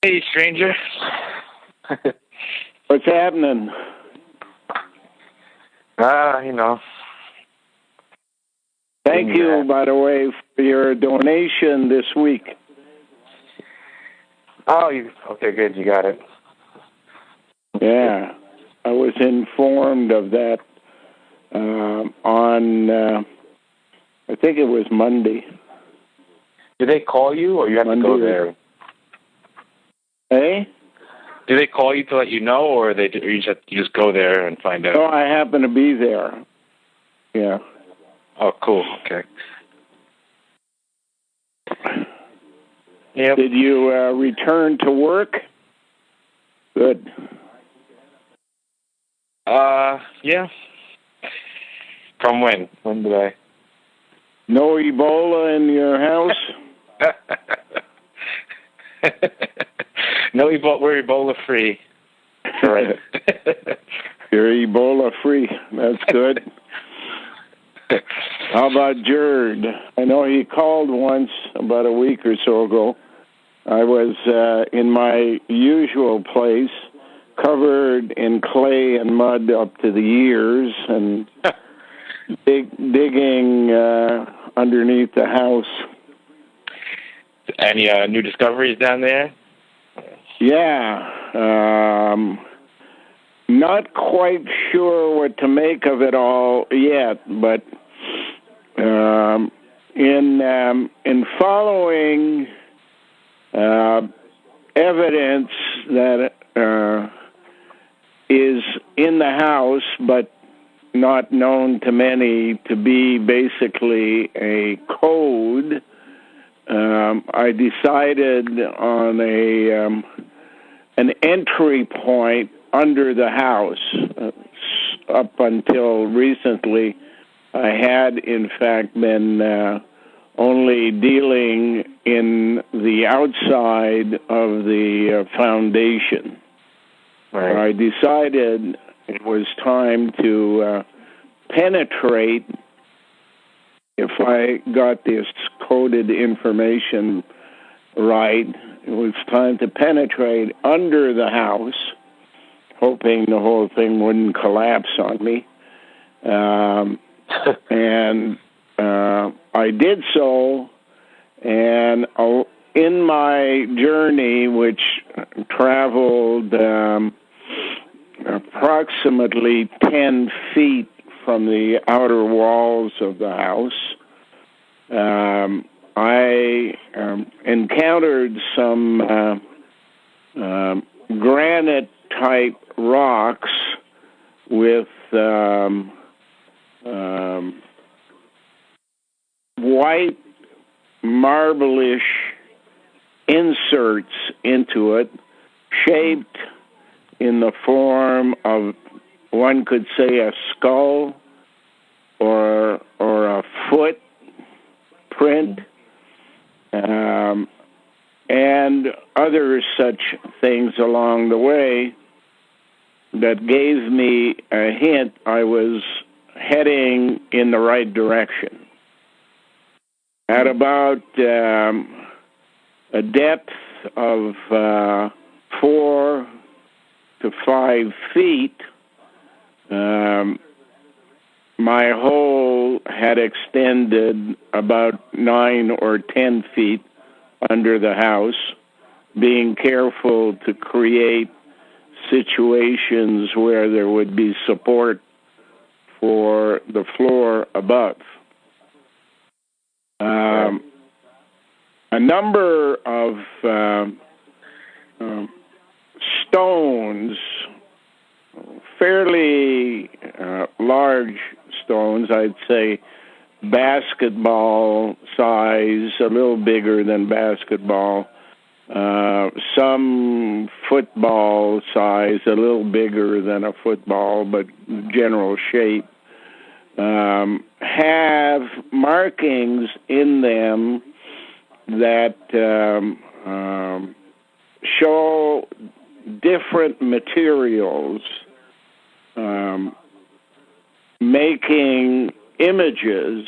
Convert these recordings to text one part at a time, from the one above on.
Hey, stranger. What's happening? You know. Thank you, by the way, for your donation this week. Oh, okay, good. You got it. Yeah, I was informed of that on, I think it was Monday. Did they call you, or you have Monday. to go there? Hey? Do they call you to let you know, or you just go there and find out? Oh, I happen to be there. Yeah. Oh, cool. Okay. Yep. Did you return to work? Good. Yeah. From when? When did I? No Ebola in your house? No, we're Ebola free. Right. You're Ebola free. That's good. How about Jared? I know he called once about a week or so ago. I was in my usual place, covered in clay and mud up to the ears, and digging underneath the house. Any new discoveries down there? Yeah. Not quite sure what to make of it all yet, but in following evidence that is in the house, but not known to many to be basically a code, I decided on an entry point under the house. Up until recently, I had, in fact, been only dealing in the outside of the foundation. Right. I decided it was time to penetrate, if I got this coded information right, it was time to penetrate under the house, hoping the whole thing wouldn't collapse on me. And I did so, and in my journey, which traveled approximately 10 feet from the outer walls of the house, I encountered some granite-type rocks with white marble-ish inserts into it, shaped in the form of, one could say, a skull or a foot print, and other such things along the way that gave me a hint I was heading in the right direction. At about a depth of 4 to 5 feet, my hole had extended about 9 or 10 feet under the house, being careful to create situations where there would be support for the floor above. A number of stones, fairly large stones, I'd say basketball size, a little bigger than basketball, some football size, a little bigger than a football, but general shape, have markings in them that show different materials, making images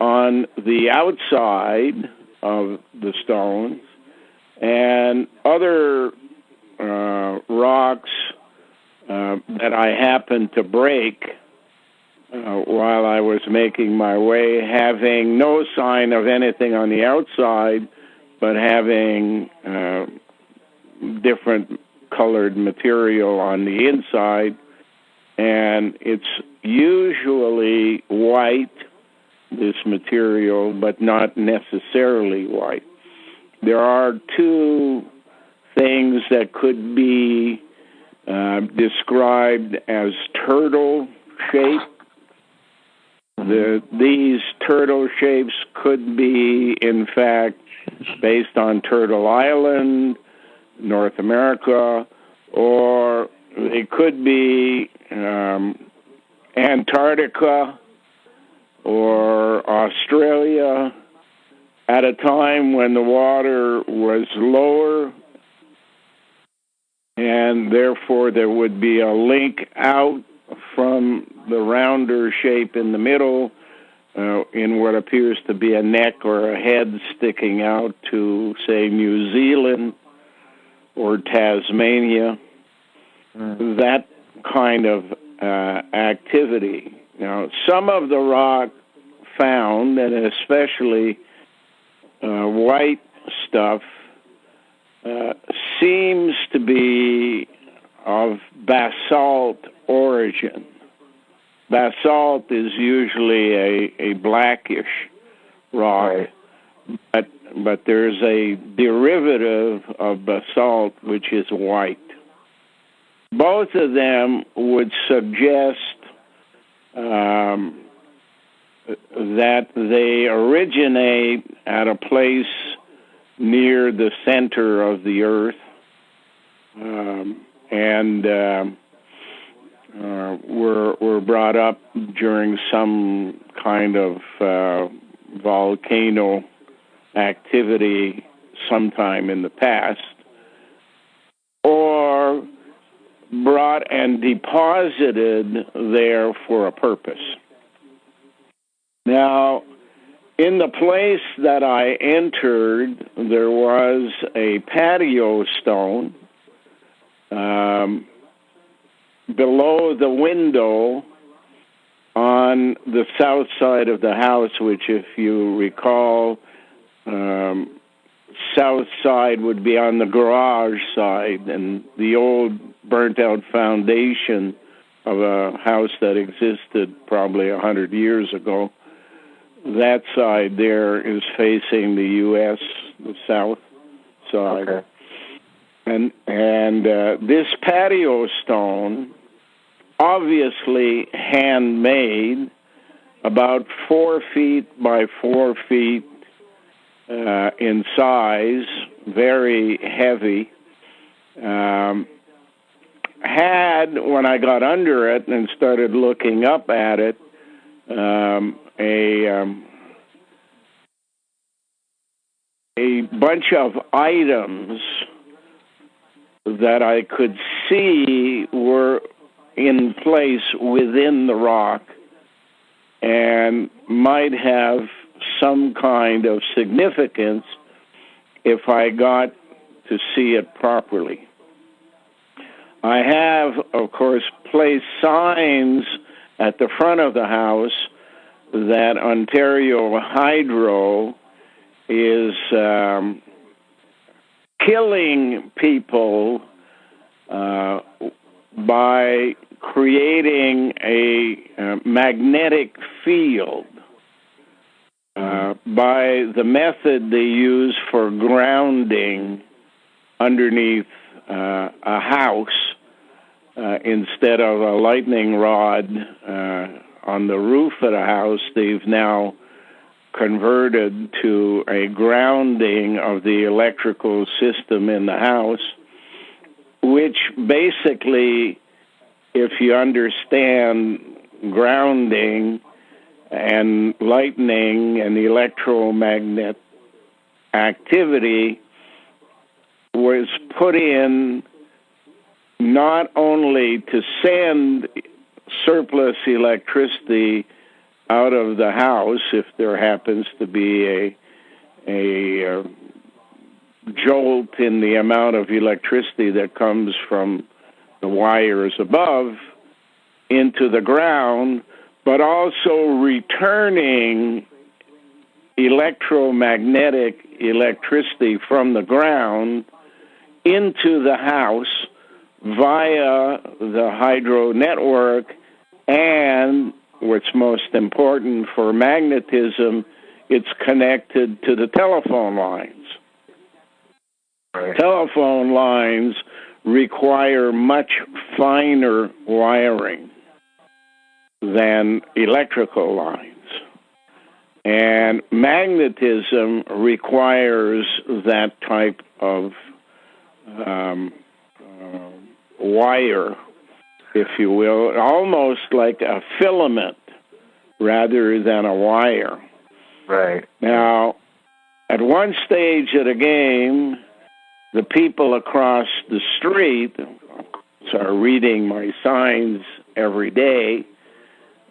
on the outside of the stones and other rocks that I happened to break while I was making my way, having no sign of anything on the outside, but having different colored material on the inside. And it's usually white, this material, but not necessarily white. There are two things that could be described as turtle shape. These turtle shapes could be, in fact, based on Turtle Island, North America, or it could be Antarctica or Australia at a time when the water was lower, and therefore there would be a link out from the rounder shape in the middle in what appears to be a neck or a head sticking out to, say, New Zealand or Tasmania. That kind of activity. Now, some of the rock found, and especially white stuff, seems to be of basalt origin. Basalt is usually a blackish rock, right, but there's a derivative of basalt which is white. Both of them would suggest that they originate at a place near the center of the earth, and were brought up during some kind of volcano activity sometime in the past, or brought and deposited there for a purpose. Now, in the place that I entered, there was a patio stone below the window on the south side of the house, which, if you recall, south side would be on the garage side, and the old burnt-out foundation of a house that existed probably 100 years ago. That side there is facing the U.S., the south side. Okay. And this patio stone, obviously handmade, about 4 feet by 4 feet in size, very heavy, had, when I got under it and started looking up at it, a bunch of items that I could see were in place within the rock and might have some kind of significance if I got to see it properly. I have, of course, placed signs at the front of the house that Ontario Hydro is killing people by creating a magnetic field by the method they use for grounding underneath a house. Instead of a lightning rod on the roof of the house, they've now converted to a grounding of the electrical system in the house, which basically, if you understand grounding and lightning and electromagnet activity, was put in not only to send surplus electricity out of the house if there happens to be a jolt in the amount of electricity that comes from the wires above into the ground, but also returning electromagnetic electricity from the ground into the house via the hydro network, and what's most important for magnetism, it's connected to the telephone lines. Right. Telephone lines require much finer wiring than electrical lines. And magnetism requires that type of wire, if you will, almost like a filament rather than a wire. Right. Now, at one stage of the game, the people across the street are reading my signs every day,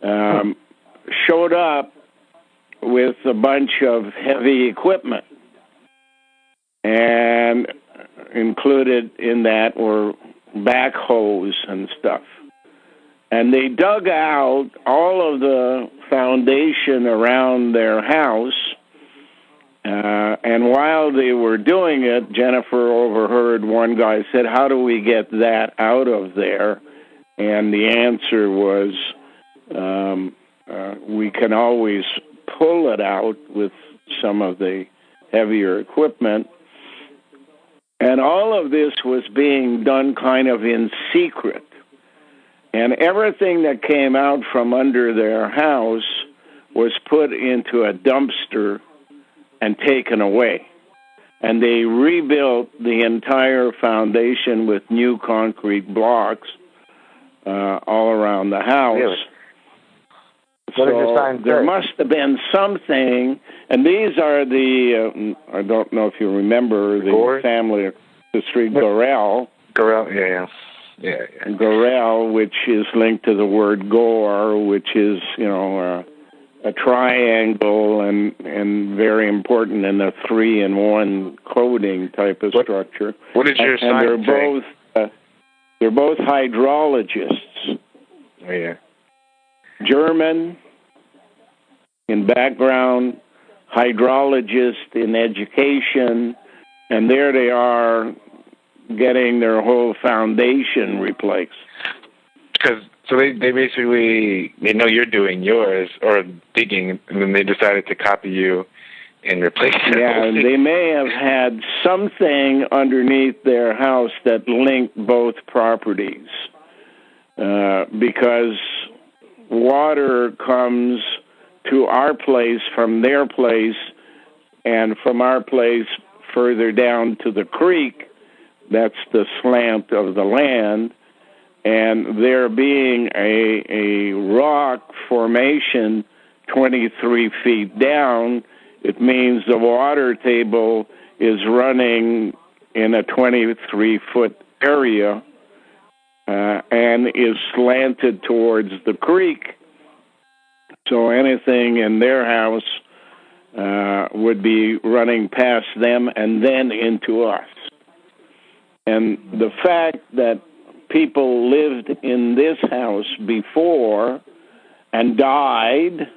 showed up with a bunch of heavy equipment. And included in that were backhoes and stuff. And they dug out all of the foundation around their house. And while they were doing it, Jennifer overheard one guy said, "How do we get that out of there?" And the answer was, we can always pull it out with some of the heavier equipment. And all of this was being done kind of in secret. And everything that came out from under their house was put into a dumpster and taken away. And they rebuilt the entire foundation with new concrete blocks all around the house. Really? What did your sign There say? must have been something, and these are the, I don't know if you remember, the Gore? family, the street Gorell. Gorell, yeah. Gorell, which is linked to the word gore, which is, a triangle and very important in the 3-in-1 coding type of structure. What did your sign and they're both hydrologists. Oh, yeah. German in background, hydrologist in education, and there they are getting their whole foundation replaced. So they basically, they know you're doing yours or digging, and then they decided to copy you and replace it. Yeah, and they may have had something underneath their house that linked both properties, because water comes to our place from their place, and from our place further down to the creek. That's the slant of the land. And there being a rock formation 23 feet down, it means the water table is running in a 23-foot area and is slanted towards the creek. So anything in their house would be running past them and then into us. And the fact that people lived in this house before and died,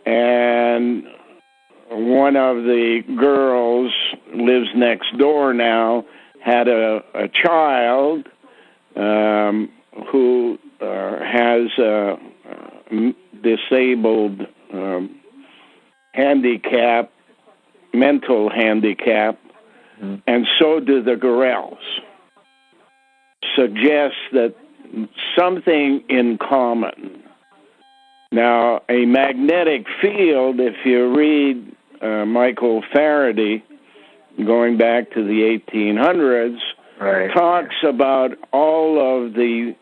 and one of the girls lives next door now, had a child who has a disabled handicap, mental handicap, and so do the Gorells. Suggests that something in common. Now, a magnetic field, if you read Michael Faraday, going back to the 1800s, right, talks about all of the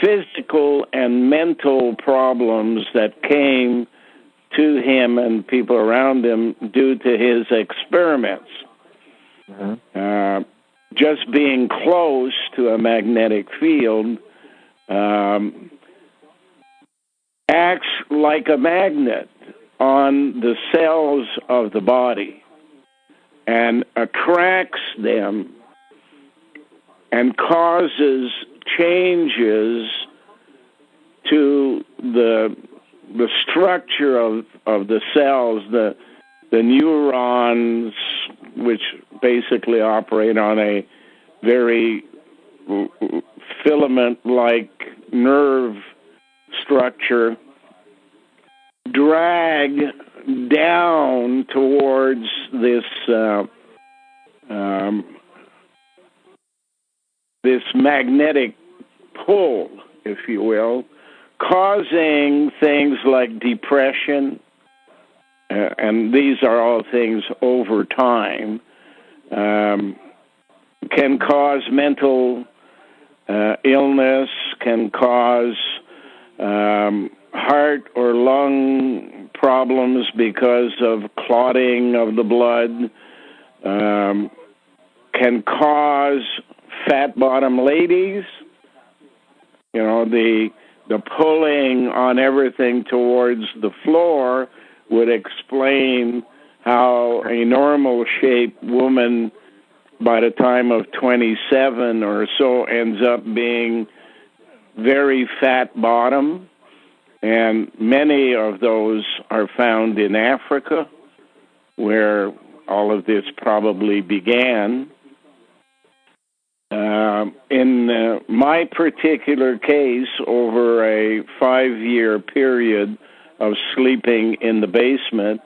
physical and mental problems that came to him and people around him due to his experiments. Just being close to a magnetic field acts like a magnet on the cells of the body. and attracts them and causes changes to the structure of the cells, the neurons, which basically operate on a very filament-like nerve structure, drag down towards this this magnetic pull, if you will, causing things like depression, and these are all things over time, can cause mental illness, can cause heart or lung problems because of clotting of the blood, can cause fat bottom ladies. You know, the pulling on everything towards the floor would explain how a normal shaped woman by the time of 27 or so ends up being very fat bottom, and many of those are found in Africa, where all of this probably began. In my particular case, over a 5-year period of sleeping in the basement,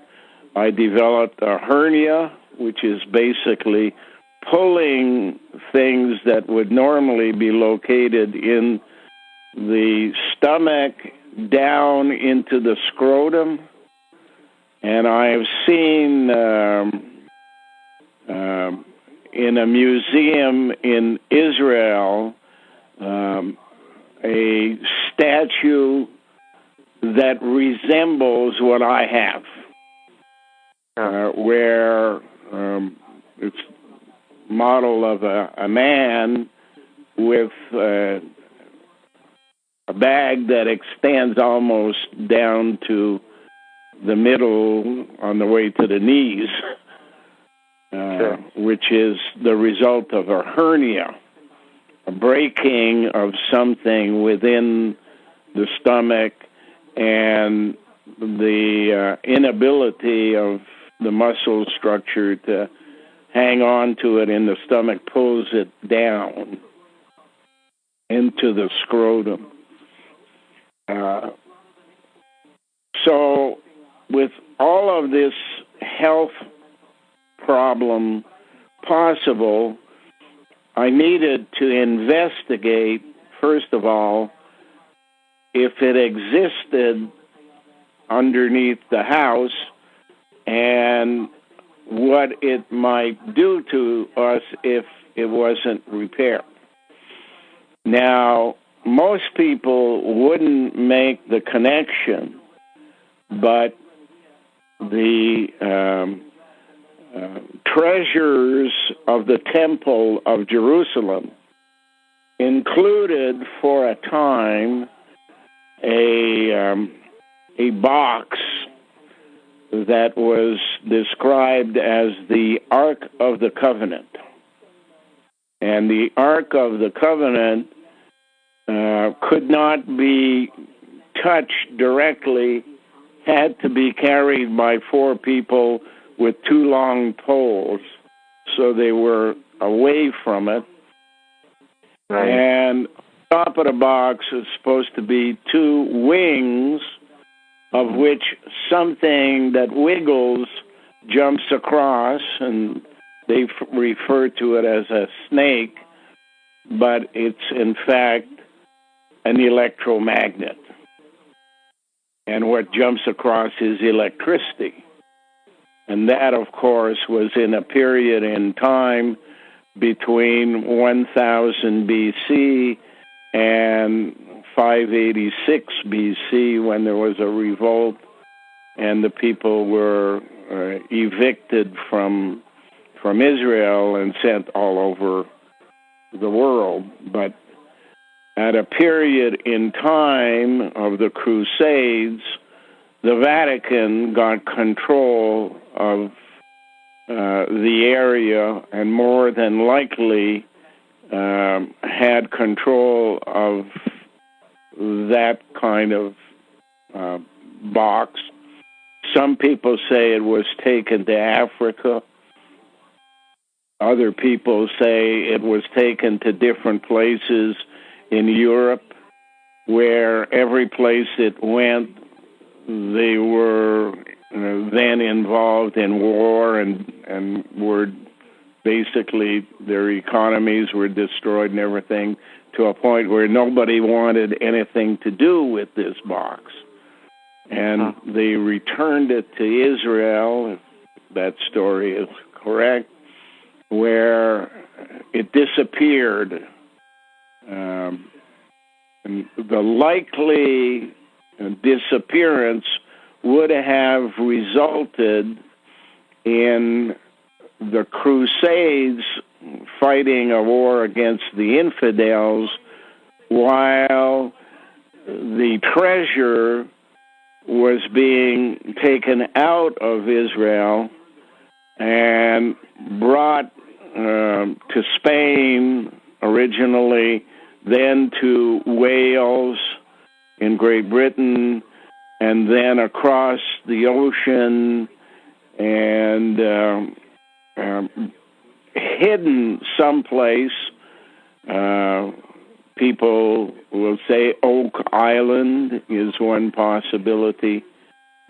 I developed a hernia, which is basically pulling things that would normally be located in the stomach down into the scrotum. And I've seen in a museum in Israel a statue that resembles what I have, where it's model of a man with a bag that extends almost down to the middle on the way to the knees, which is the result of a hernia, a breaking of something within the stomach, and the inability of the muscle structure to hang on to it in the stomach pulls it down into the scrotum. So with all of this health problem possible, I needed to investigate, first of all, if it existed underneath the house and what it might do to us if it wasn't repaired. Now, most people wouldn't make the connection, but the treasures of the Temple of Jerusalem included for a time a box that was described as the Ark of the Covenant. And the Ark of the Covenant could not be touched directly, had to be carried by 4 people with 2 long poles, so they were away from it. Right. And on top of the box is supposed to be 2 wings, of which something that wiggles jumps across, and they refer to it as a snake, but it's in fact an electromagnet. And what jumps across is electricity. And that, of course, was in a period in time between 1000 BC and 586 BC, when there was a revolt and the people were evicted from Israel and sent all over the world. But at a period in time of the Crusades, the Vatican got control of the area, and more than likely had control of that kind of box. Some people say it was taken to Africa. Other people say it was taken to different places in Europe, where every place it went, they were then involved in war and were basically, their economies were destroyed and everything, to a point where nobody wanted anything to do with this box. And they returned it to Israel, if that story is correct, where it disappeared. And the likely disappearance would have resulted in the Crusades fighting a war against the infidels, while the treasure was being taken out of Israel and brought to Spain originally, then to Wales in Great Britain, and then across the ocean and hidden someplace. People will say Oak Island is one possibility,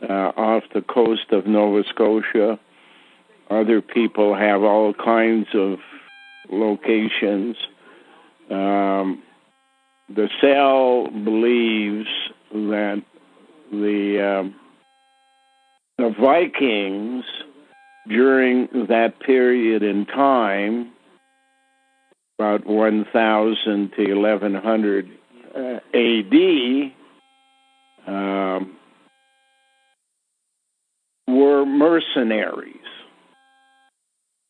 off the coast of Nova Scotia. Other people have all kinds of locations. The cell believes that the Vikings, during that period in time, about 1000 to 1100 AD, were mercenaries,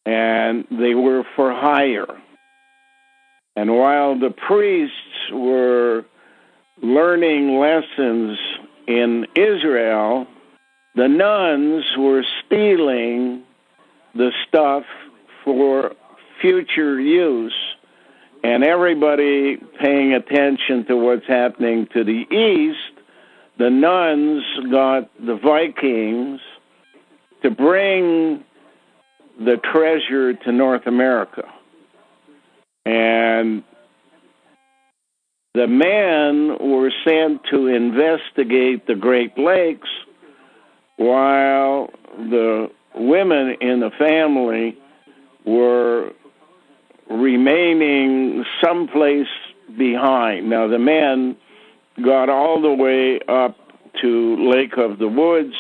and they were for hire. And while the priests were learning lessons in Israel, the nuns were stealing the stuff for future use, and everybody paying attention to what's happening to the east, the nuns got the Vikings to bring the treasure to North America. And the men were sent to investigate the Great Lakes, while the women in the family were remaining someplace behind. Now, the men got all the way up to Lake of the Woods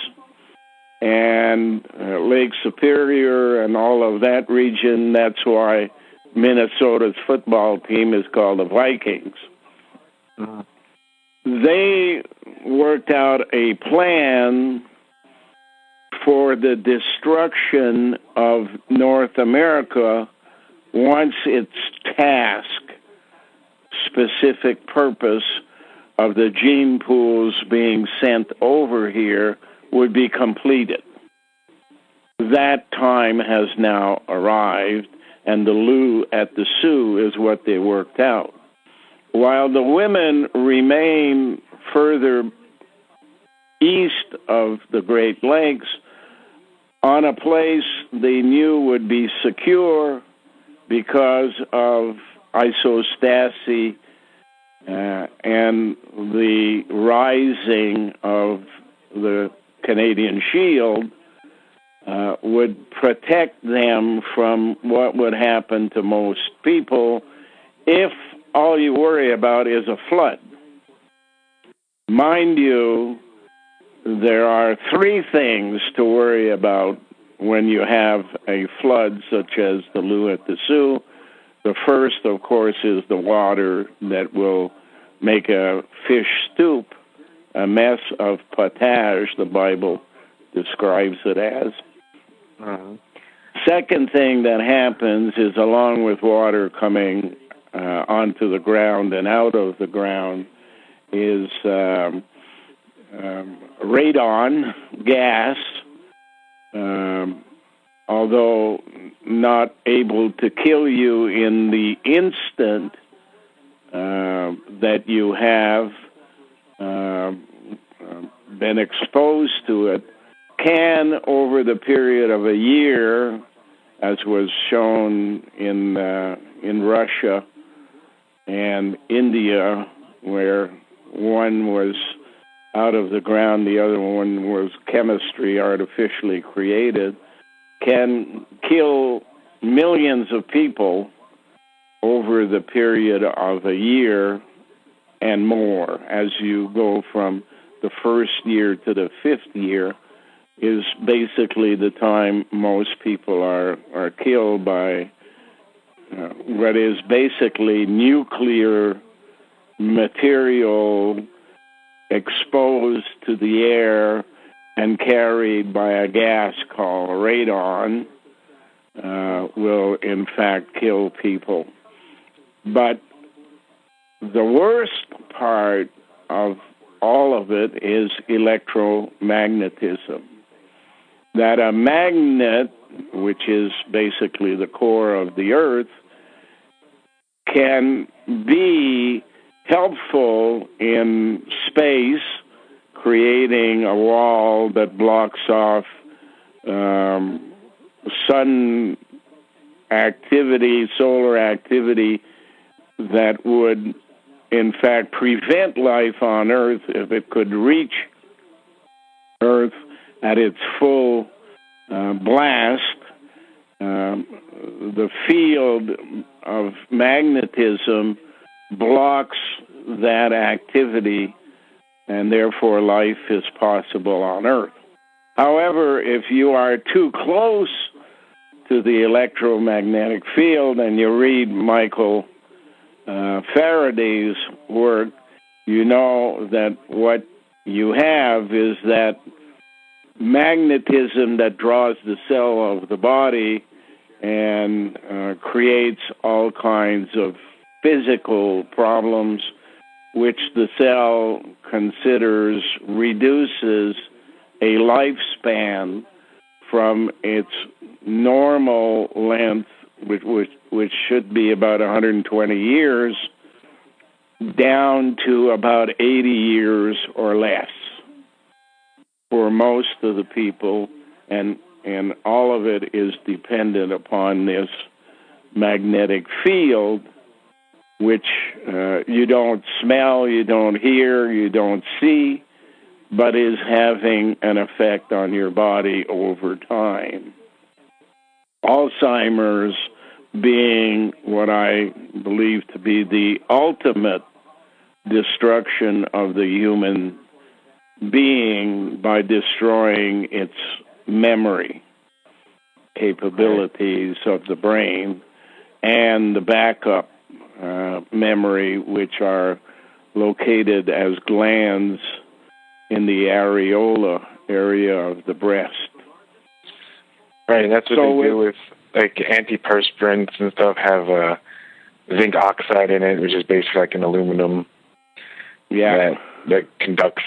and Lake Superior and all of that region. That's why Minnesota's football team is called the Vikings. They worked out a plan for the destruction of North America once its task, specific purpose of the gene pools being sent over here would be completed. That time has now arrived, and the Lou at the Sioux is what they worked out. While the women remain further east of the Great Lakes, on a place they knew would be secure because of isostasy and the rising of the Canadian Shield, would protect them from what would happen to most people if all you worry about is a flood. Mind you, there are three things to worry about when you have a flood such as the Lou at the Sioux. The first, of course, is the water that will make a fish stoop, a mess of potage, the Bible describes it as. Second thing that happens is, along with water coming onto the ground and out of the ground, is radon gas, although not able to kill you in the instant that you have been exposed to it, can, over the period of a year, as was shown in Russia and India, where one was out of the ground, the other one was chemistry artificially created, can kill millions of people over the period of a year and more. As you go from the first year to the fifth year is basically the time most people are killed by what is basically nuclear material exposed to the air and carried by a gas called radon will in fact kill people. But the worst part of all of it is electromagnetism. That a magnet, which is basically the core of the Earth, can be helpful in space, creating a wall that blocks off sun activity, solar activity, that would in fact prevent life on Earth if it could reach Earth at its full blast. The field of magnetism blocks that activity, and therefore life is possible on Earth. However, if you are too close to the electromagnetic field, and you read Michael Faraday's work, you know that what you have is that magnetism that draws the cell of the body and creates all kinds of physical problems, which the cell considers reduces a lifespan from its normal length, which should be about 120 years, down to about 80 years or less for most of the people, and all of it is dependent upon this magnetic field, which you don't smell, you don't hear, you don't see, but is having an effect on your body over time. Alzheimer's being what I believe to be the ultimate destruction of the human being by destroying its memory capabilities of the brain and the backup memory, which are located as glands in the areola area of the breast. Right, that's what they do with like antiperspirants and stuff, have zinc oxide in it, which is basically like an aluminum that conducts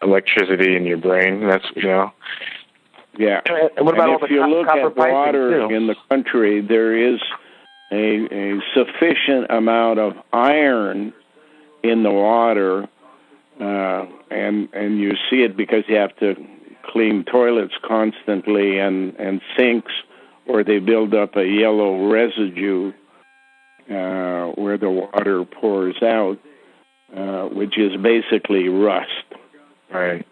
electricity in your brain. That's, Yeah. And what about all if you look at water in the country, there is a sufficient amount of iron in the water, and you see it because you have to clean toilets constantly and sinks, or they build up a yellow residue where the water pours out, which is basically rust. Right.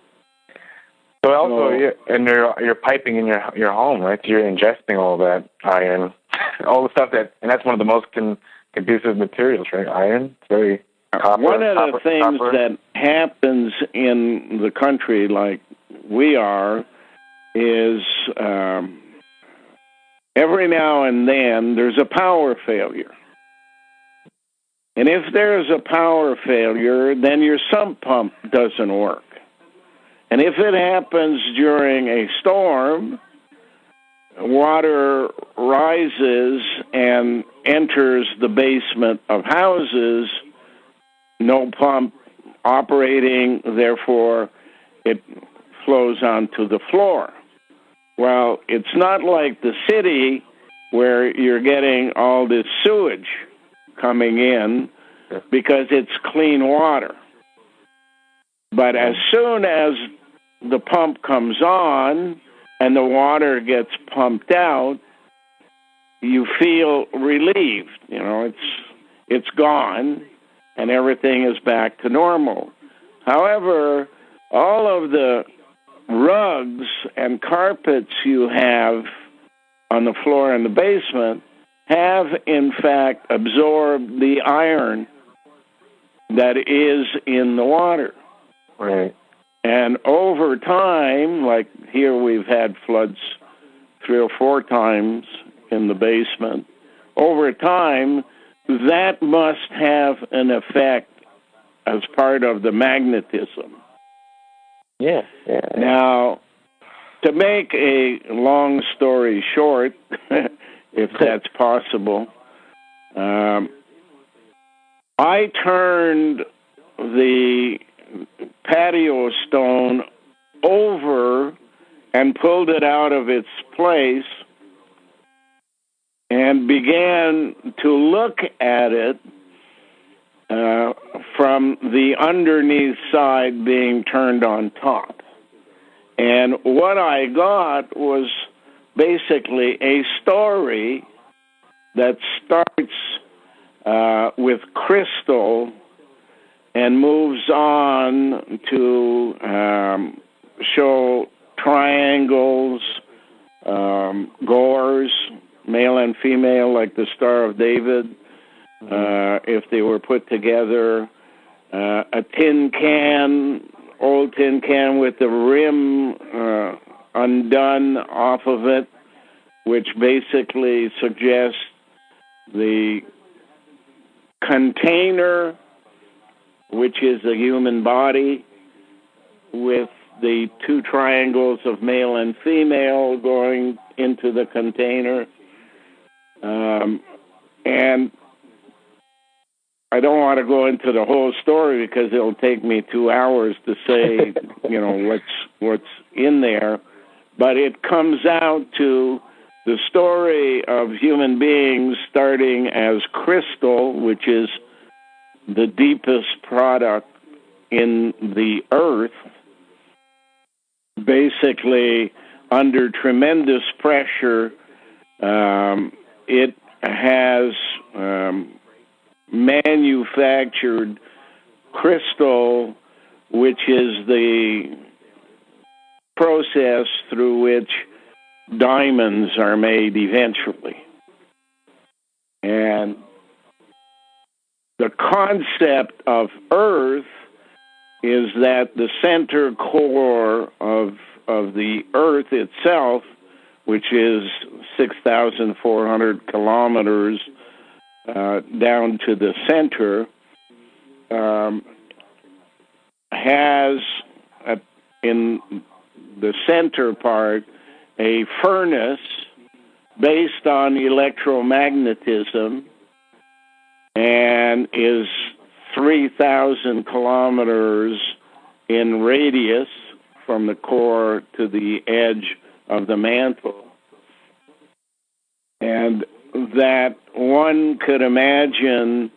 So also, you're piping in your home, right? You're ingesting all that iron, all the stuff and that's one of the most conducive materials, right? Iron. It's very copper. One of the things that happens in the country, like we are, is every now and then there's a power failure. And if there's a power failure, then your sump pump doesn't work. And if it happens during a storm, water rises and enters the basement of houses, no pump operating, therefore it flows onto the floor. Well, it's not like the city where you're getting all this sewage coming in because it's clean water. But as soon as the pump comes on and the water gets pumped out, you feel relieved. You know, it's gone and everything is back to normal. However, all of the rugs and carpets you have on the floor in the basement have, in fact, absorbed the iron that is in the water. Right. And over time, like here we've had floods 3 or 4 times in the basement, over time, that must have an effect as part of the magnetism. Yeah. Now, to make a long story short, if that's possible, I turned the patio stone over and pulled it out of its place and began to look at it from the underneath side being turned on top. And what I got was basically a story that starts with crystal and moves on to show triangles, gores, male and female, like the Star of David, if they were put together, a tin can, old tin can with the rim undone off of it, which basically suggests the container, which is the human body, with the 2 triangles of male and female going into the container. And I don't want to go into the whole story because it'll take me 2 hours to say, you know, what's in there. But it comes out to the story of human beings starting as crystal, which is the deepest product in the earth, basically under tremendous pressure. It has manufactured crystal, which is the process through which diamonds are made eventually. And the concept of Earth is that the center core of the Earth itself, which is 6,400 kilometers down to the center, has in the center part a furnace based on electromagnetism and is 3,000 kilometers in radius from the core to the edge of the mantle. And that one could imagine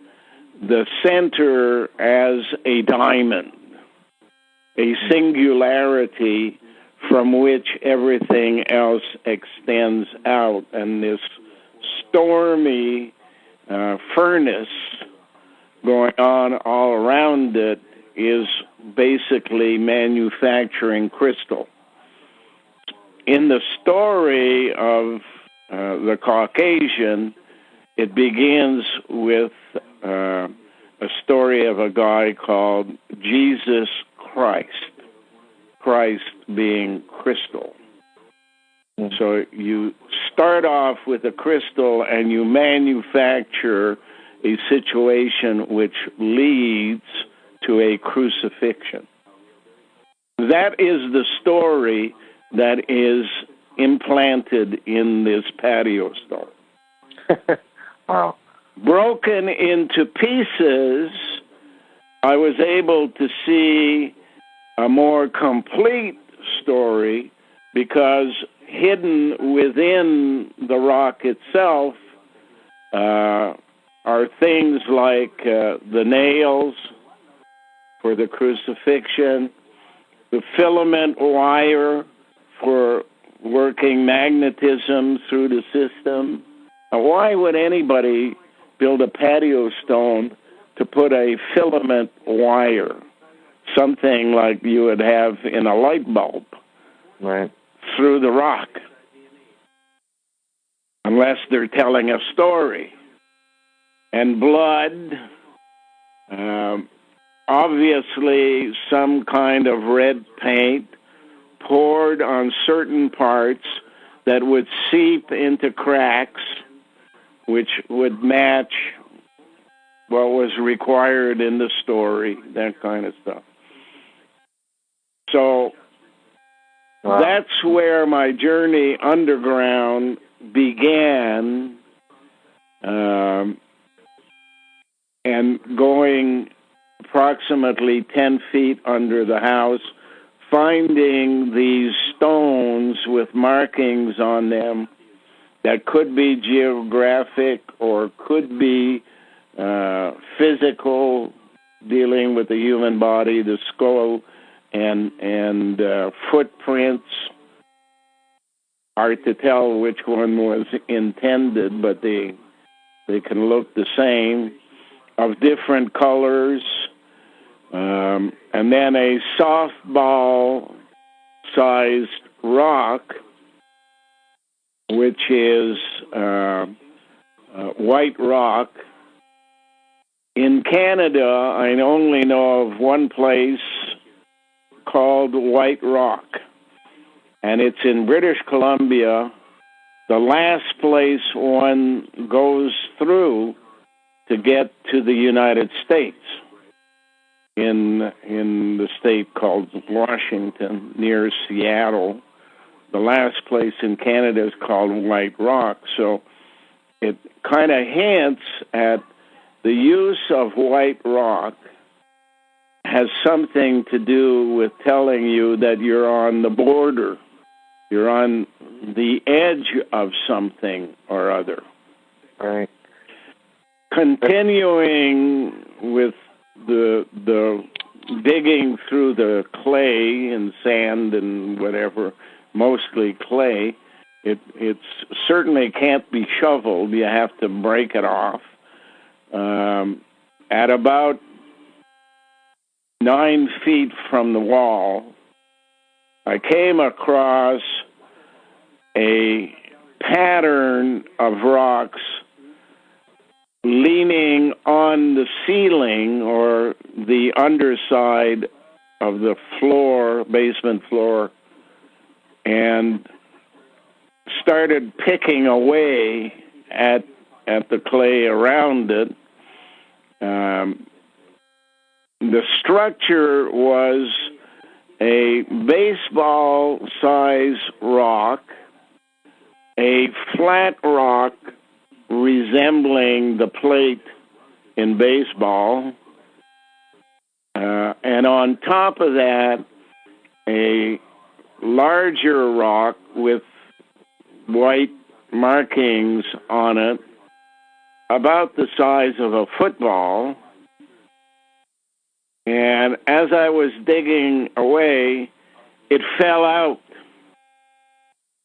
the center as a diamond, a singularity from which everything else extends out. And this stormy furnace going on all around it is basically manufacturing crystal. In the story of the Caucasian, it begins with a story of a guy called Jesus Christ, Christ being crystal. So you start off with a crystal and you manufacture a situation which leads to a crucifixion. That is the story that is implanted in this patio stone. Wow. Broken into pieces, I was able to see a more complete story because hidden within the rock itself are things like the nails for the crucifixion, the filament wire for working magnetism through the system. Now, why would anybody build a patio stone to put a filament wire, something like you would have in a light bulb, right, through the rock? Unless they're telling a story. And blood, obviously some kind of red paint poured on certain parts that would seep into cracks, which would match what was required in the story, that kind of stuff. So that's where my journey underground began, and going approximately 10 feet under the house, finding these stones with markings on them that could be geographic or could be physical, dealing with the human body, the skull, and footprints. Hard to tell which one was intended, but they can look the same, of different colors. And then a softball-sized rock, which is white rock. In Canada, I only know of one place called White Rock, and it's in British Columbia, the last place one goes through to get to the United States, in the state called Washington, near Seattle. The last place in Canada is called White Rock, so it kind of hints at the use of white rock has something to do with telling you that you're on the border. You're on the edge of something or other. Right. Continuing with the digging through the clay and sand and whatever, mostly clay, it certainly can't be shoveled. You have to break it off. At about 9 feet from the wall, I came across a pattern of rocks leaning on the ceiling or the underside of the floor, basement floor, and started picking away at the clay around it. The structure was a baseball-size rock, a flat rock resembling the plate in baseball, and on top of that, a larger rock with white markings on it, about the size of a football. And as I was digging away, it fell out,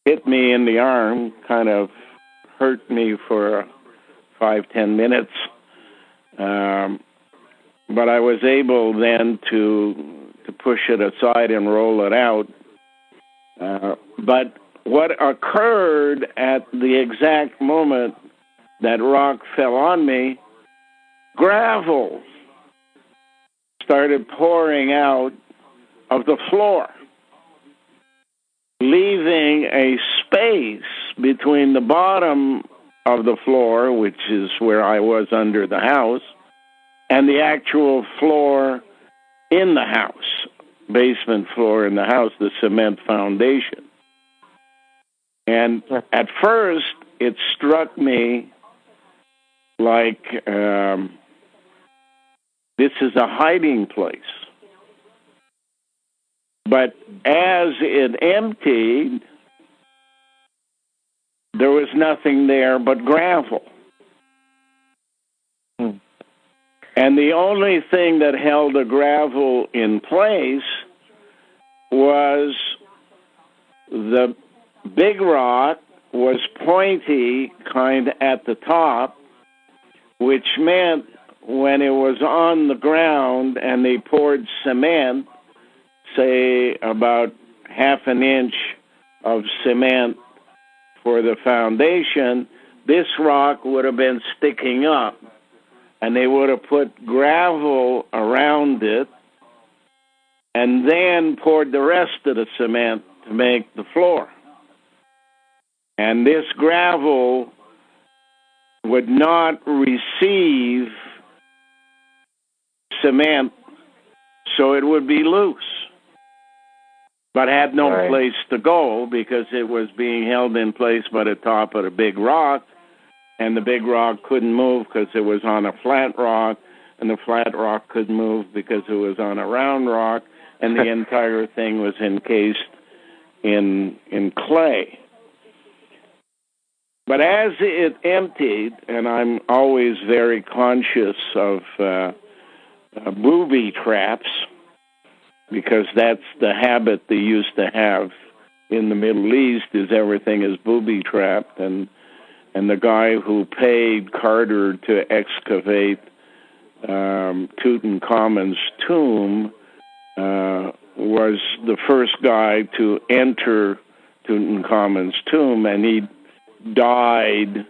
hit me in the arm, kind of hurt me for 5-10 minutes. But I was able then to push it aside and roll it out. But what occurred at the exact moment that rock fell on me, gravel started pouring out of the floor, leaving a space between the bottom of the floor, which is where I was under the house, and the actual floor in the house, basement floor in the house, the cement foundation. And at first, it struck me like this is a hiding place. But as it emptied, there was nothing there but gravel. And the only thing that held the gravel in place was the big rock was pointy kind of at the top, which meant when it was on the ground and they poured cement, say about half an inch of cement for the foundation, this rock would have been sticking up. And they would have put gravel around it and then poured the rest of the cement to make the floor. And this gravel would not receive cement, so it would be loose, but had no place to go because it was being held in place by the top of the big rock. And the big rock couldn't move because it was on a flat rock, and the flat rock couldn't move because it was on a round rock, and the entire thing was encased in clay. But as it emptied, and I'm always very conscious of booby traps, because that's the habit they used to have in the Middle East, is everything is booby trapped, and the guy who paid Carter to excavate Tutankhamun's tomb was the first guy to enter Tutankhamun's tomb, and he died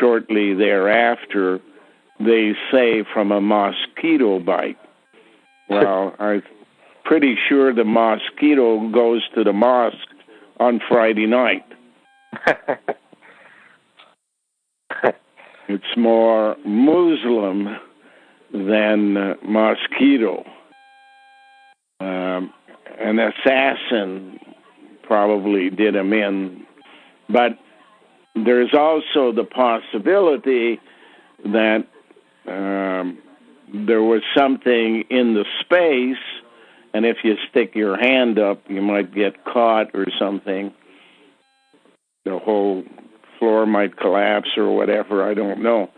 shortly thereafter, they say, from a mosquito bite. Well, I'm pretty sure the mosquito goes to the mosque on Friday night. It's more Muslim than mosquito. An assassin probably did him in. But there's also the possibility that there was something in the space, and if you stick your hand up, you might get caught or something. The whole floor might collapse or whatever, I don't know.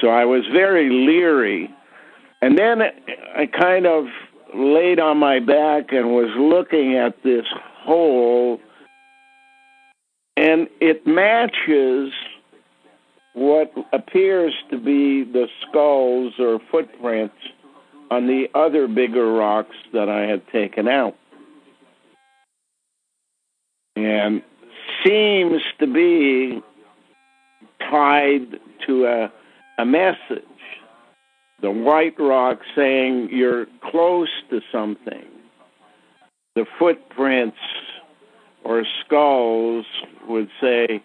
So I was very leery. And then I kind of laid on my back and was looking at this hole, and it matches what appears to be the skulls or footprints on the other bigger rocks that I had taken out. And seems to be tied to a message. The white rock saying you're close to something. The footprints or skulls would say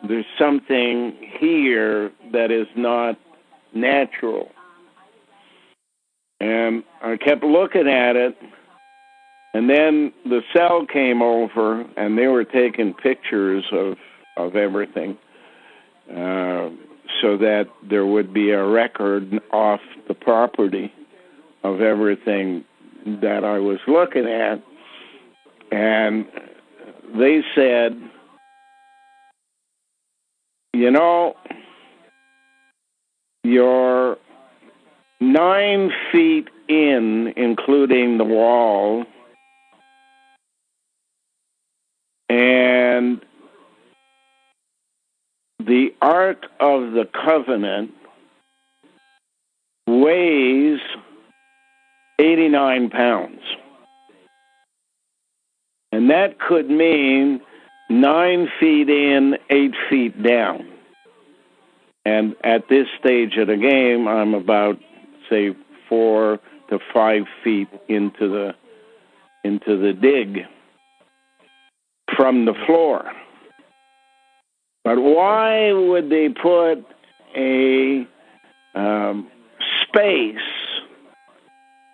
there's something here that is not natural. And I kept looking at it, and then the cell came over, and they were taking pictures of everything so that there would be a record off the property of everything that I was looking at. And they said, you know, you're 9 feet in, including the wall, and the Ark of the Covenant weighs 89 pounds. And that could mean 9 feet in, 8 feet down. And at this stage of the game, I'm about, say, 4 to 5 feet into the dig from the floor. But why would they put a space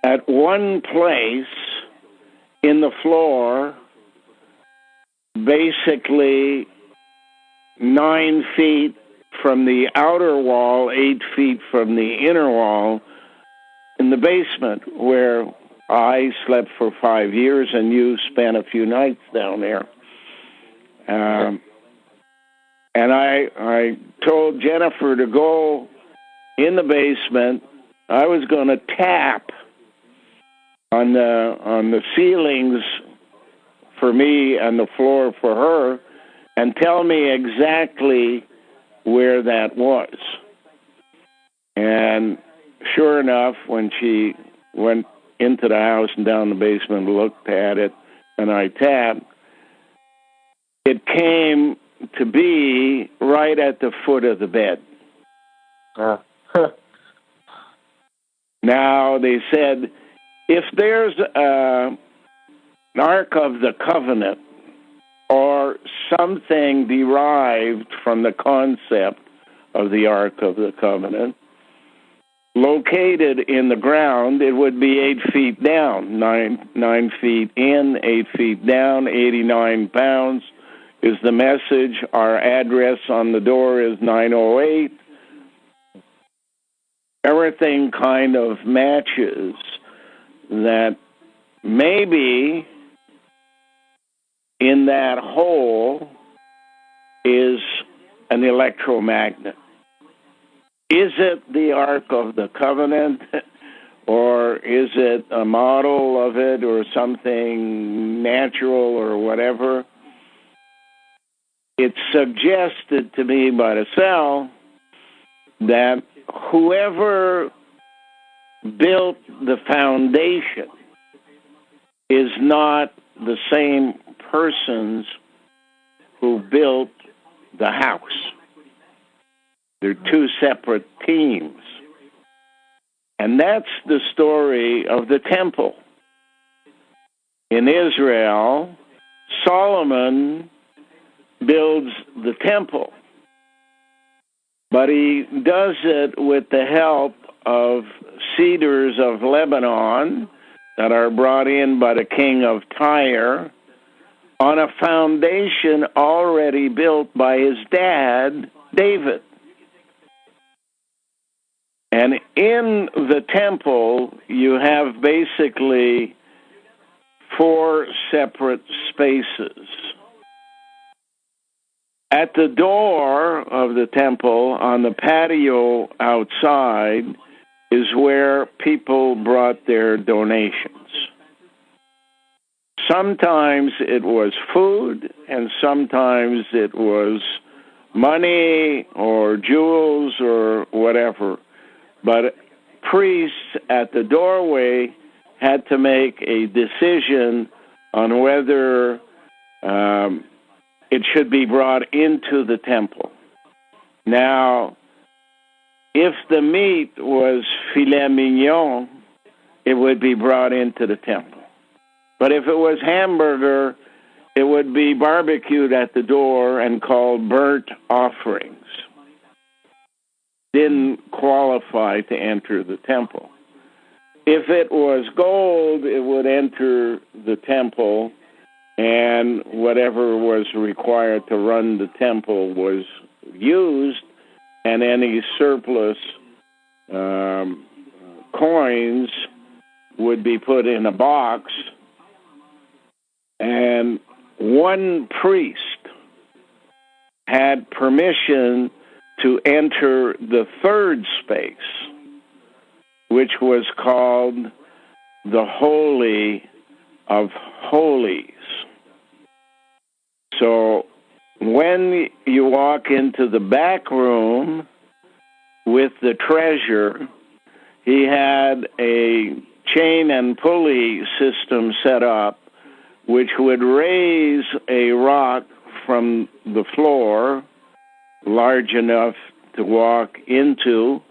at one place in the floor, basically 9 feet from the outer wall, 8 feet from the inner wall, in the basement where I slept for 5 years and you spent a few nights down there? And I told Jennifer to go in the basement. I was going to tap on the ceilings for me and the floor for her and tell me exactly where that was. And sure enough, when she went into the house and down the basement, looked at it, and I tapped, it came to be right at the foot of the bed. Now, they said, if there's an Ark of the Covenant or something derived from the concept of the Ark of the Covenant, located in the ground, it would be 8 feet down, 9 feet in, 8 feet down, 89 pounds is the message. Our address on the door is 908. Everything kind of matches that maybe in that hole is an electromagnet. Is it the Ark of the Covenant, or is it a model of it, or something natural, or whatever? It's suggested to me by the cell that whoever built the foundation is not the same persons who built the house. They're two separate teams. And that's the story of the temple. In Israel, Solomon builds the temple, but he does it with the help of cedars of Lebanon that are brought in by the king of Tyre on a foundation already built by his dad, David. And in the temple, you have basically 4 separate spaces. At the door of the temple, on the patio outside, is where people brought their donations. Sometimes it was food, and sometimes it was money or jewels or whatever. But priests at the doorway had to make a decision on whether it should be brought into the temple. Now, if the meat was filet mignon, it would be brought into the temple. But if it was hamburger, it would be barbecued at the door and called burnt offerings. Didn't qualify to enter the temple. If it was gold, it would enter the temple, and whatever was required to run the temple was used, and any surplus coins would be put in a box, and one priest had permission to enter the third space, which was called the Holy of Holies. So when you walk into the back room with the treasure, he had a chain and pulley system set up which would raise a rock from the floor large enough to walk into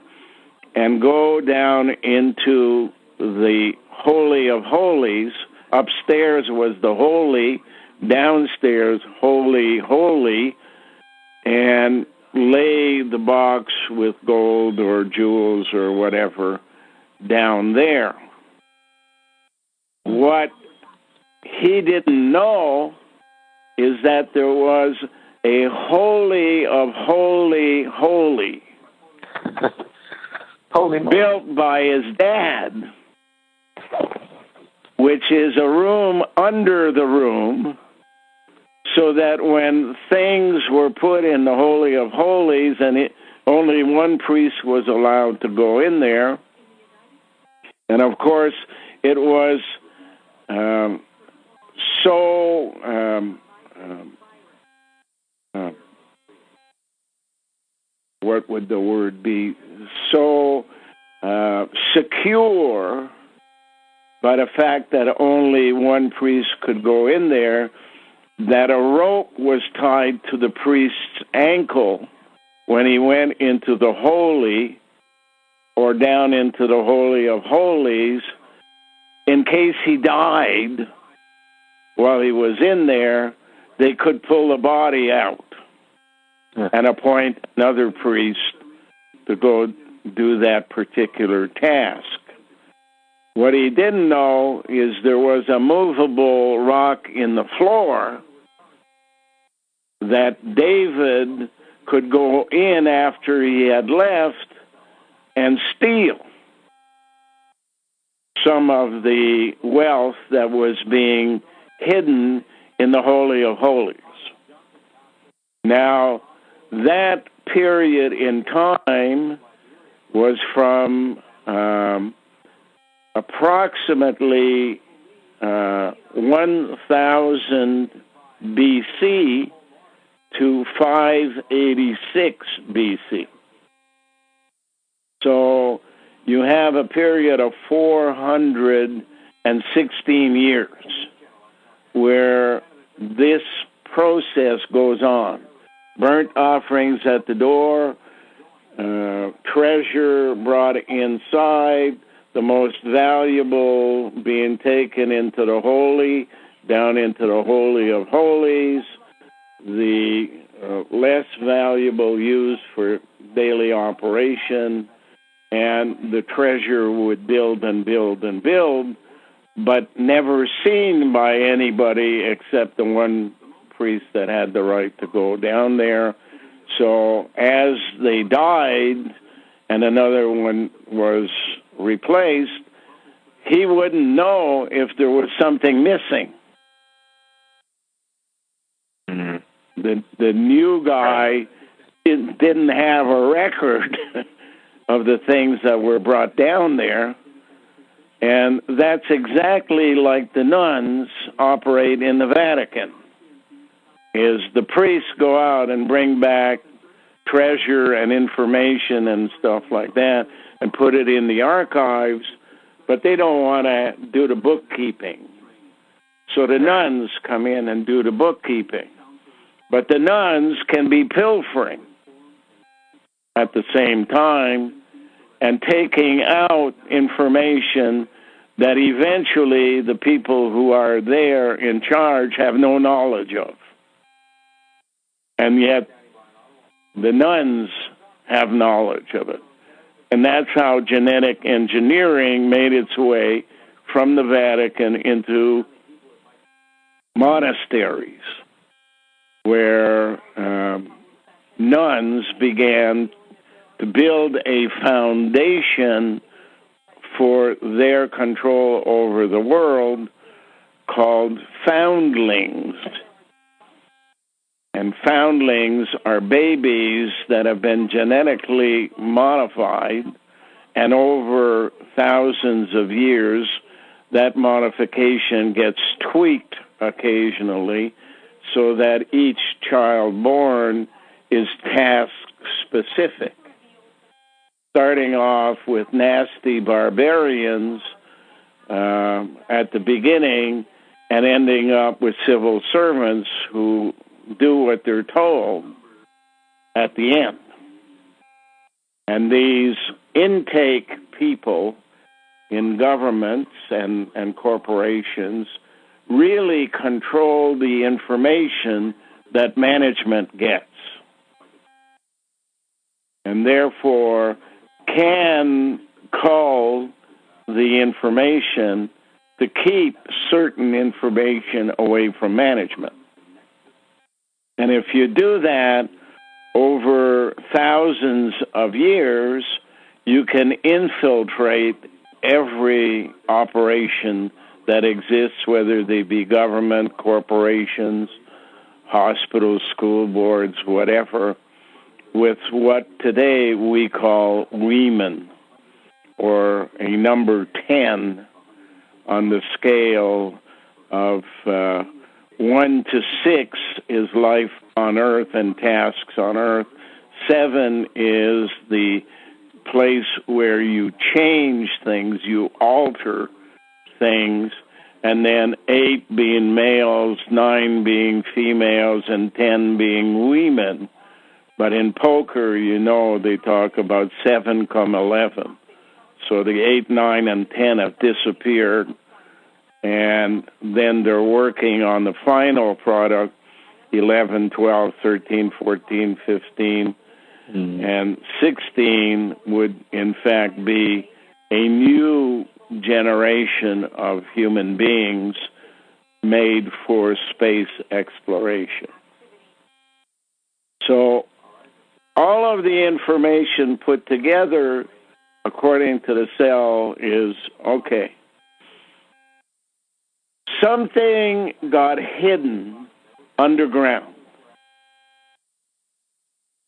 and go down into the Holy of Holies. Upstairs was the Holy, downstairs, Holy, Holy, and lay the box with gold or jewels or whatever down there. What he didn't know is that there was a Holy of Holy, Holy, built by his dad, which is a room under the room, so that when things were put in the Holy of Holies and only one priest was allowed to go in there, and of course it was what would the word be? So secure by the fact that only one priest could go in there, that a rope was tied to the priest's ankle when he went into the holy or down into the Holy of Holies, in case he died while he was in there. They could pull the body out and appoint another priest to go do that particular task. What he didn't know is there was a movable rock in the floor that David could go in after he had left and steal some of the wealth that was being hidden in the Holy of Holies. Now, that period in time was from approximately 1000 BC to 586 BC. So you have a period of 416 years where this process goes on. Burnt offerings at the door, treasure brought inside, the most valuable being taken into the holy, down into the Holy of Holies, the less valuable used for daily operation, and the treasure would build and build and build, but never seen by anybody except the one priest that had the right to go down there. So as they died and another one was replaced, he wouldn't know if there was something missing. The new guy didn't have a record of the things that were brought down there. And that's exactly like the nuns operate in the Vatican, is the priests go out and bring back treasure and information and stuff like that and put it in the archives, but they don't want to do the bookkeeping. So the nuns come in and do the bookkeeping. But the nuns can be pilfering at the same time and taking out information that eventually the people who are there in charge have no knowledge of. And yet the nuns have knowledge of it. And that's how genetic engineering made its way from the Vatican into monasteries, where nuns began to build a foundation for their control over the world called foundlings. And foundlings are babies that have been genetically modified, and over thousands of years, that modification gets tweaked occasionally so that each child born is task-specific, starting off with nasty barbarians at the beginning and ending up with civil servants who do what they're told at the end. And these intake people in governments and corporations really control the information that management gets, and therefore can cull the information to keep certain information away from management. And if you do that over thousands of years, you can infiltrate every operation that exists, whether they be government, corporations, hospitals, school boards, whatever, with what today we call women, or a number 10 on the scale of 1 to 6 is life on Earth and tasks on Earth. 7 is the place where you change things, you alter things, and then 8 being males, 9 being females, and 10 being women. But in poker, they talk about 7 come 11. So the 8, 9, and 10 have disappeared, and then they're working on the final product, 11, 12, 13, 14, 15, and 16 would, in fact, be a new generation of human beings made for space exploration. So all of the information put together, according to the cell, is, okay, something got hidden underground.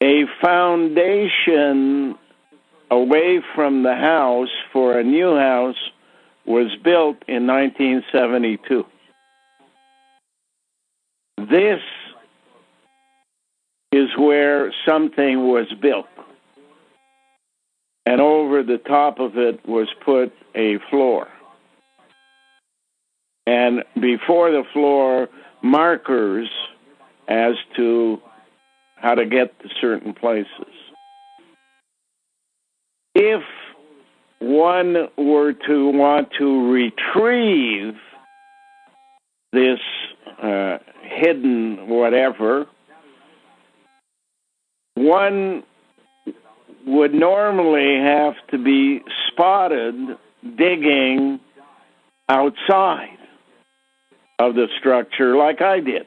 A foundation away from the house for a new house was built in 1972. This is where something was built. And over the top of it was put a floor. And before the floor, markers as to how to get to certain places. If one were to want to retrieve this hidden whatever, one would normally have to be spotted digging outside of the structure like I did.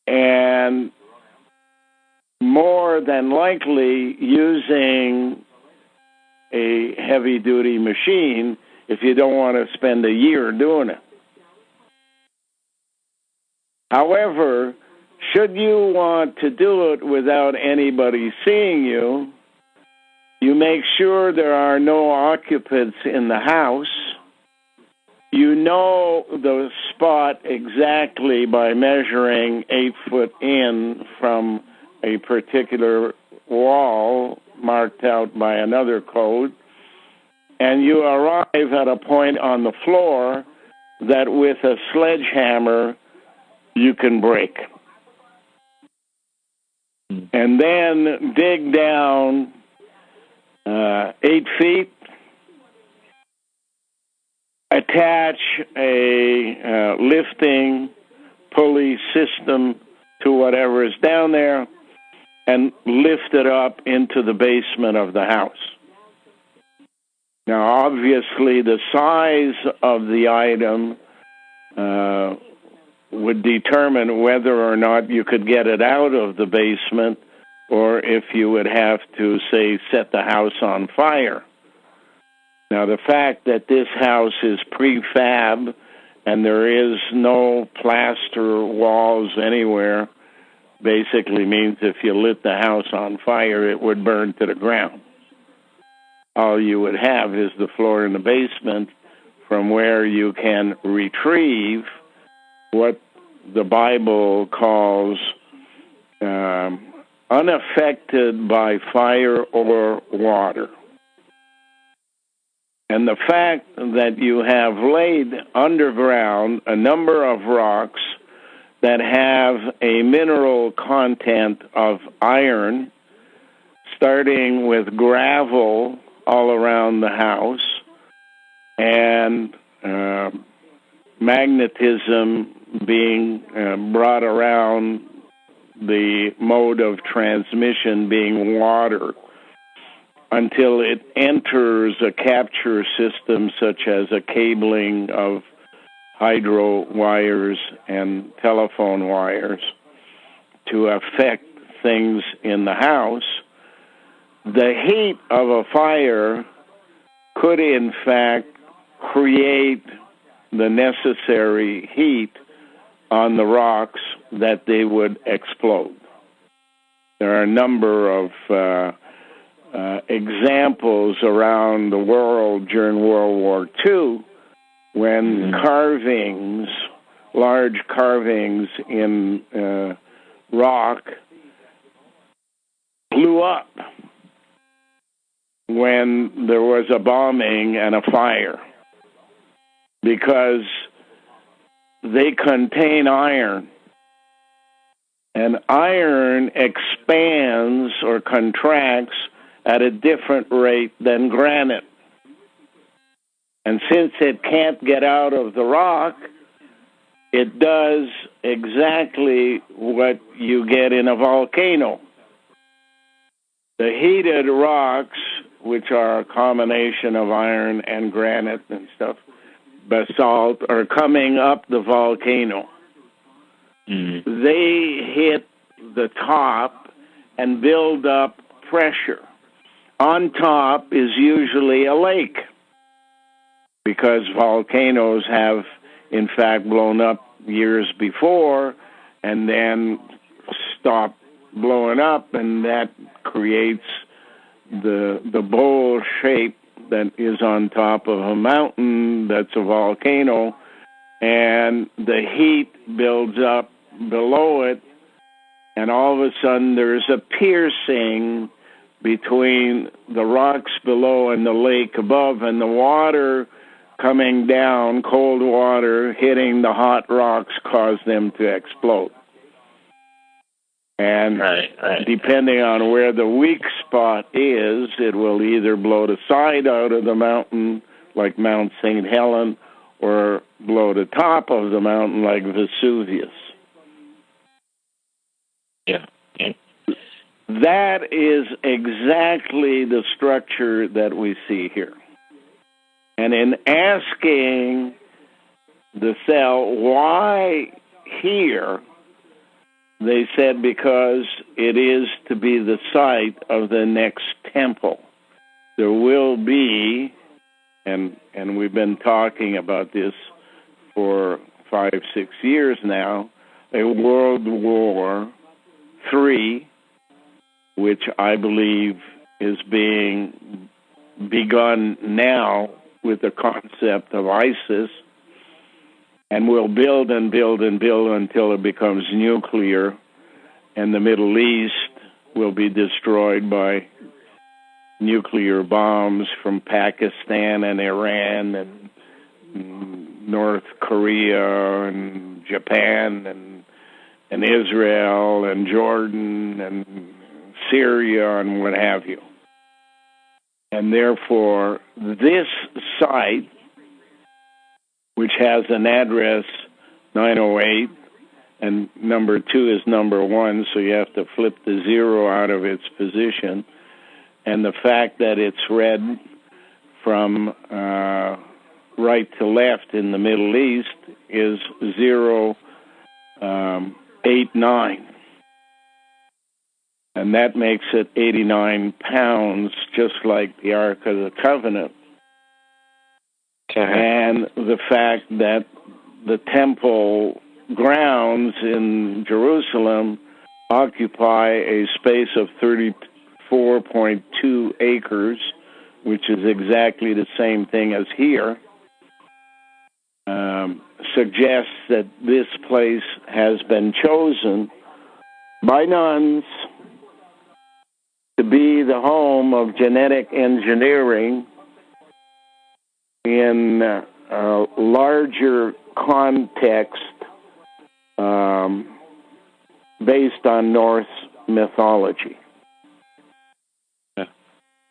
And more than likely using a heavy-duty machine if you don't want to spend a year doing it. However, should you want to do it without anybody seeing you, you make sure there are no occupants in the house. You know the spot exactly by measuring 8 foot in from a particular wall marked out by another code, and you arrive at a point on the floor that with a sledgehammer you can break. And then dig down 8 feet, attach a lifting pulley system to whatever is down there, and lift it up into the basement of the house. Now, obviously, the size of the item would determine whether or not you could get it out of the basement, or if you would have to, say, set the house on fire. Now, the fact that this house is prefab and there is no plaster walls anywhere basically means if you lit the house on fire, it would burn to the ground. All you would have is the floor in the basement from where you can retrieve what the Bible calls unaffected by fire or water. And the fact that you have laid underground a number of rocks that have a mineral content of iron, starting with gravel all around the house, and magnetism being brought around, the mode of transmission being water, until it enters a capture system such as a cabling of hydro wires and telephone wires to affect things in the house. The heat of a fire could, in fact, create the necessary heat on the rocks that they would explode. There are a number of examples around the world during World War II when carvings, large carvings in rock, blew up when there was a bombing and a fire, because they contain iron. And iron expands or contracts at a different rate than granite. And since it can't get out of the rock, it does exactly what you get in a volcano. The heated rocks, which are a combination of iron and granite and stuff, basalt, are coming up the volcano. They hit the top and build up pressure. On top is usually a lake, because volcanoes have, in fact, blown up years before and then stopped blowing up, and that creates the bowl shape that is on top of a mountain that's a volcano, and the heat builds up below it, and all of a sudden there's a piercing between the rocks below and the lake above, and the water coming down, cold water hitting the hot rocks, cause them to explode. And depending on where the weak spot is, it will either blow the side out of the mountain, like Mount St. Helens, or blow the top of the mountain, like Vesuvius. Yeah. That is exactly the structure that we see here. And in asking the cell why here, they said because it is to be the site of the next temple. There will be, and we've been talking about this for 5-6 years now, a World War III, which I believe is being begun now with the concept of ISIS, and will build and build and build until it becomes nuclear, and the Middle East will be destroyed by nuclear bombs from Pakistan and Iran and North Korea and Japan and Israel and Jordan and Syria and what have you. And therefore, this site, which has an address 908, and number 2 is number 1, so you have to flip the 0 out of its position, and the fact that it's read from right to left in the Middle East is 089. And that makes it 89 pounds, just like the Ark of the Covenant. And the fact that the temple grounds in Jerusalem occupy a space of 34.2 acres, which is exactly the same thing as here, suggests that this place has been chosen by nuns to be the home of genetic engineering in a larger context based on Norse mythology. Yeah.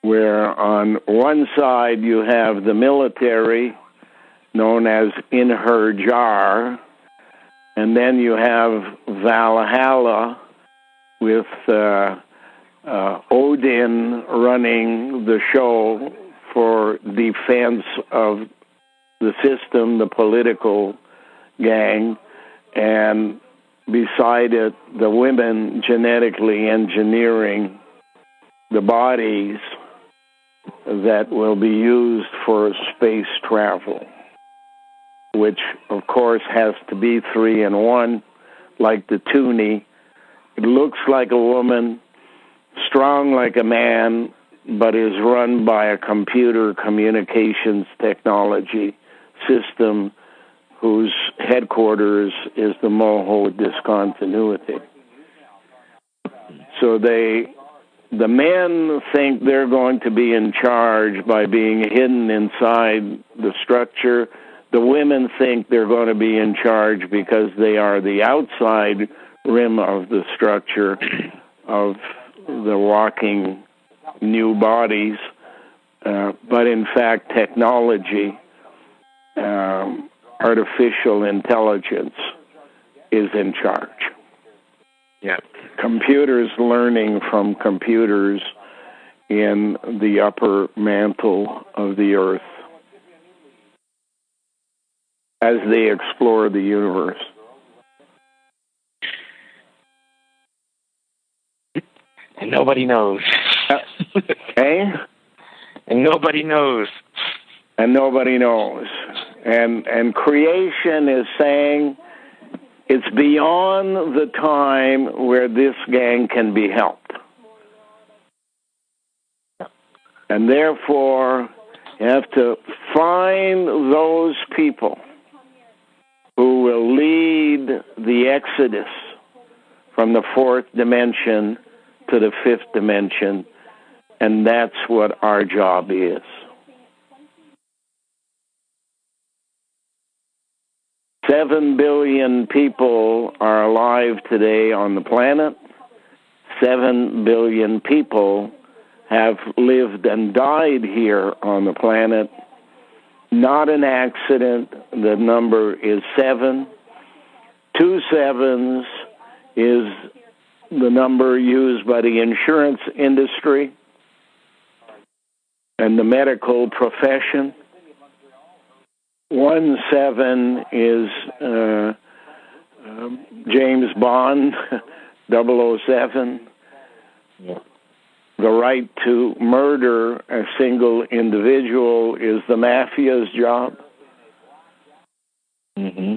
Where on one side you have the military, known as In Her Jar, and then you have Valhalla with Odin running the show for defense of the system, the political gang, and beside it, the women genetically engineering the bodies that will be used for space travel. which, of course, has to be 3 in 1, like the toonie. It looks like a woman, strong like a man, but is run by a computer communications technology system whose headquarters is the Moho discontinuity. So the men think they're going to be in charge by being hidden inside the structure. The women think they're going to be in charge because they are the outside rim of the structure of the walking new bodies. But in fact, technology, artificial intelligence is in charge. Yeah. Computers learning from computers in the upper mantle of the earth as they explore the universe. And nobody knows. Eh? And nobody knows. And nobody knows. And creation is saying it's beyond the time where this gang can be helped. And therefore, you have to find those people who will lead the exodus from the 4th dimension to the 5th dimension, and that's what our job is. $7 billion people are alive today on the planet. 7 billion people have lived and died here on the planet. Not an accident. The number is 7. 2 sevens is the number used by the insurance industry and the medical profession. 17 is James Bond, 007. Yeah. The right to murder a single individual is the mafia's job. Mm-hmm.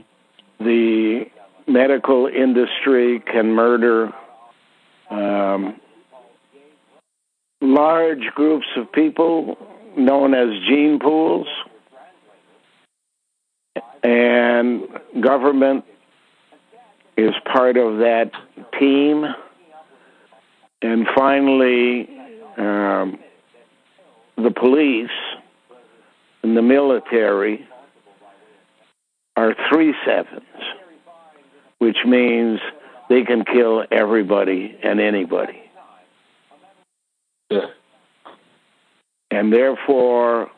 The medical industry can murder large groups of people known as gene pools, and government is part of that team. And finally, the police and the military are 3 sevens, which means they can kill everybody and anybody. Yeah. And therefore,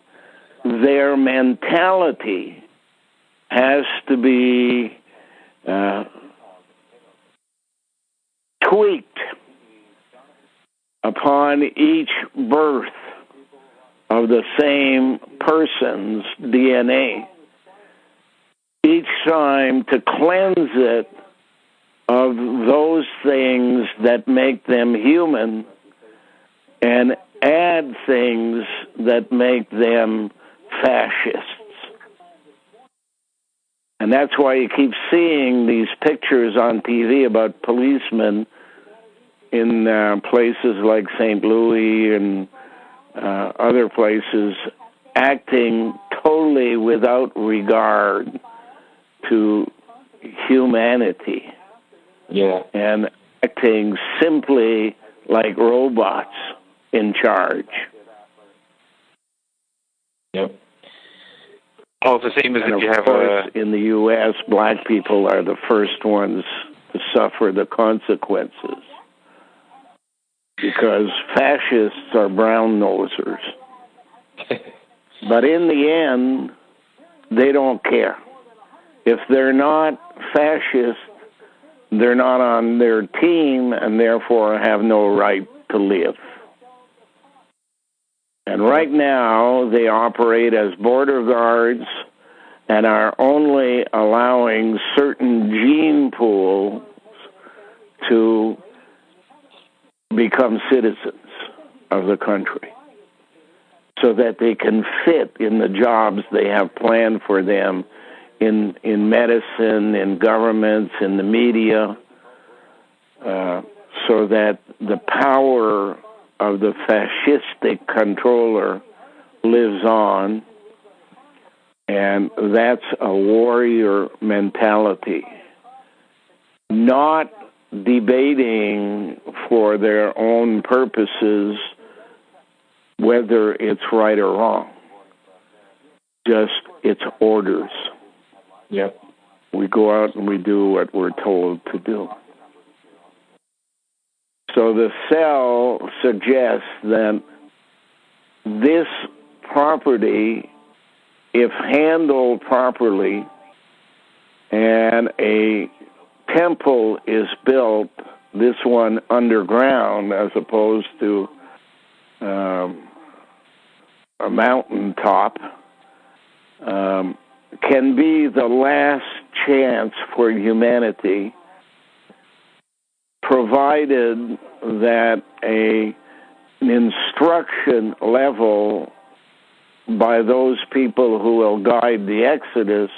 their mentality has to be tweaked upon each birth of the same person's DNA, each time to cleanse it of those things that make them human and add things that make them fascists. And that's why you keep seeing these pictures on TV about policemen in places like St. Louis and other places acting totally without regard to humanity. Yeah. And acting simply like robots in charge. Yep. Oh, it's the same as and if you have course, in the U.S., black people are the first ones to suffer the consequences because fascists are brown-nosers. But in the end, they don't care. If they're not fascist, they're not on their team and therefore have no right to live. And right now, they operate as border guards and are only allowing certain gene pools to become citizens of the country so that they can fit in the jobs they have planned for them in medicine, in governments, in the media, so that the power of the fascistic controller lives on, and that's a warrior mentality. Not debating for their own purposes whether it's right or wrong. Just it's orders. Yep. We go out and we do what we're told to do. So the cell suggests that this property, if handled properly, and a temple is built, this one underground as opposed to a mountaintop, can be the last chance for humanity, provided that an instruction level by those people who will guide the Exodus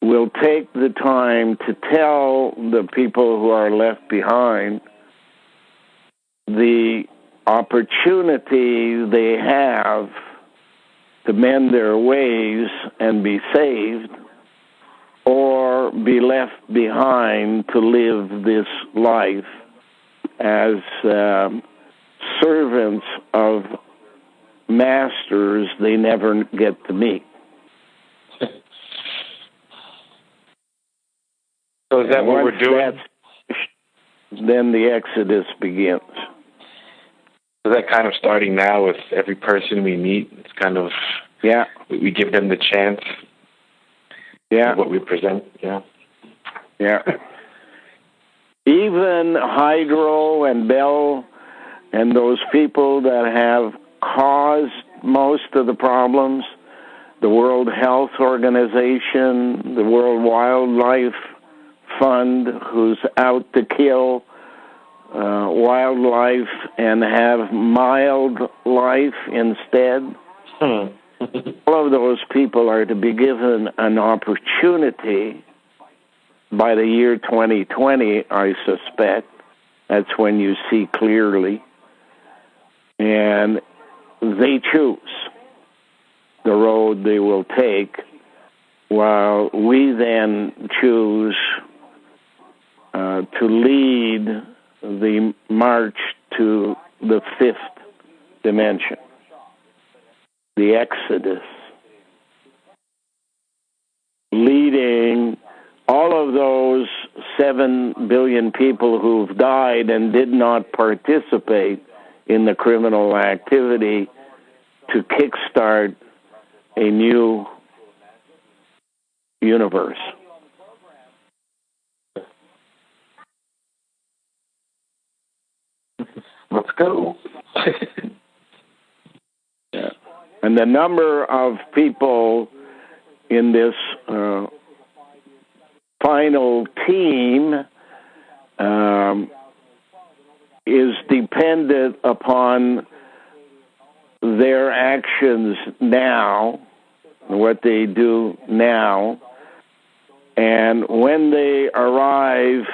will take the time to tell the people who are left behind the opportunity they have to mend their ways and be saved, or be left behind to live this life as servants of masters they never get to meet. So is that what we're doing? Then the Exodus begins. Is that kind of starting now with every person we meet? It's kind of, we give them the chance. Yeah. What we present, Yeah. Even Hydro and Bell and those people that have caused most of the problems, the World Health Organization, the World Wildlife Fund, who's out to kill wildlife and have mild life instead. All of those people are to be given an opportunity by the year 2020, I suspect. That's when you see clearly. And they choose the road they will take, while we then choose to lead the march to the fifth dimension, the Exodus, leading all of those 7 billion people who've died and did not participate in the criminal activity to kickstart a new universe. Let's go. Yeah. And the number of people in this final team is dependent upon their actions now, what they do now, and when they arrive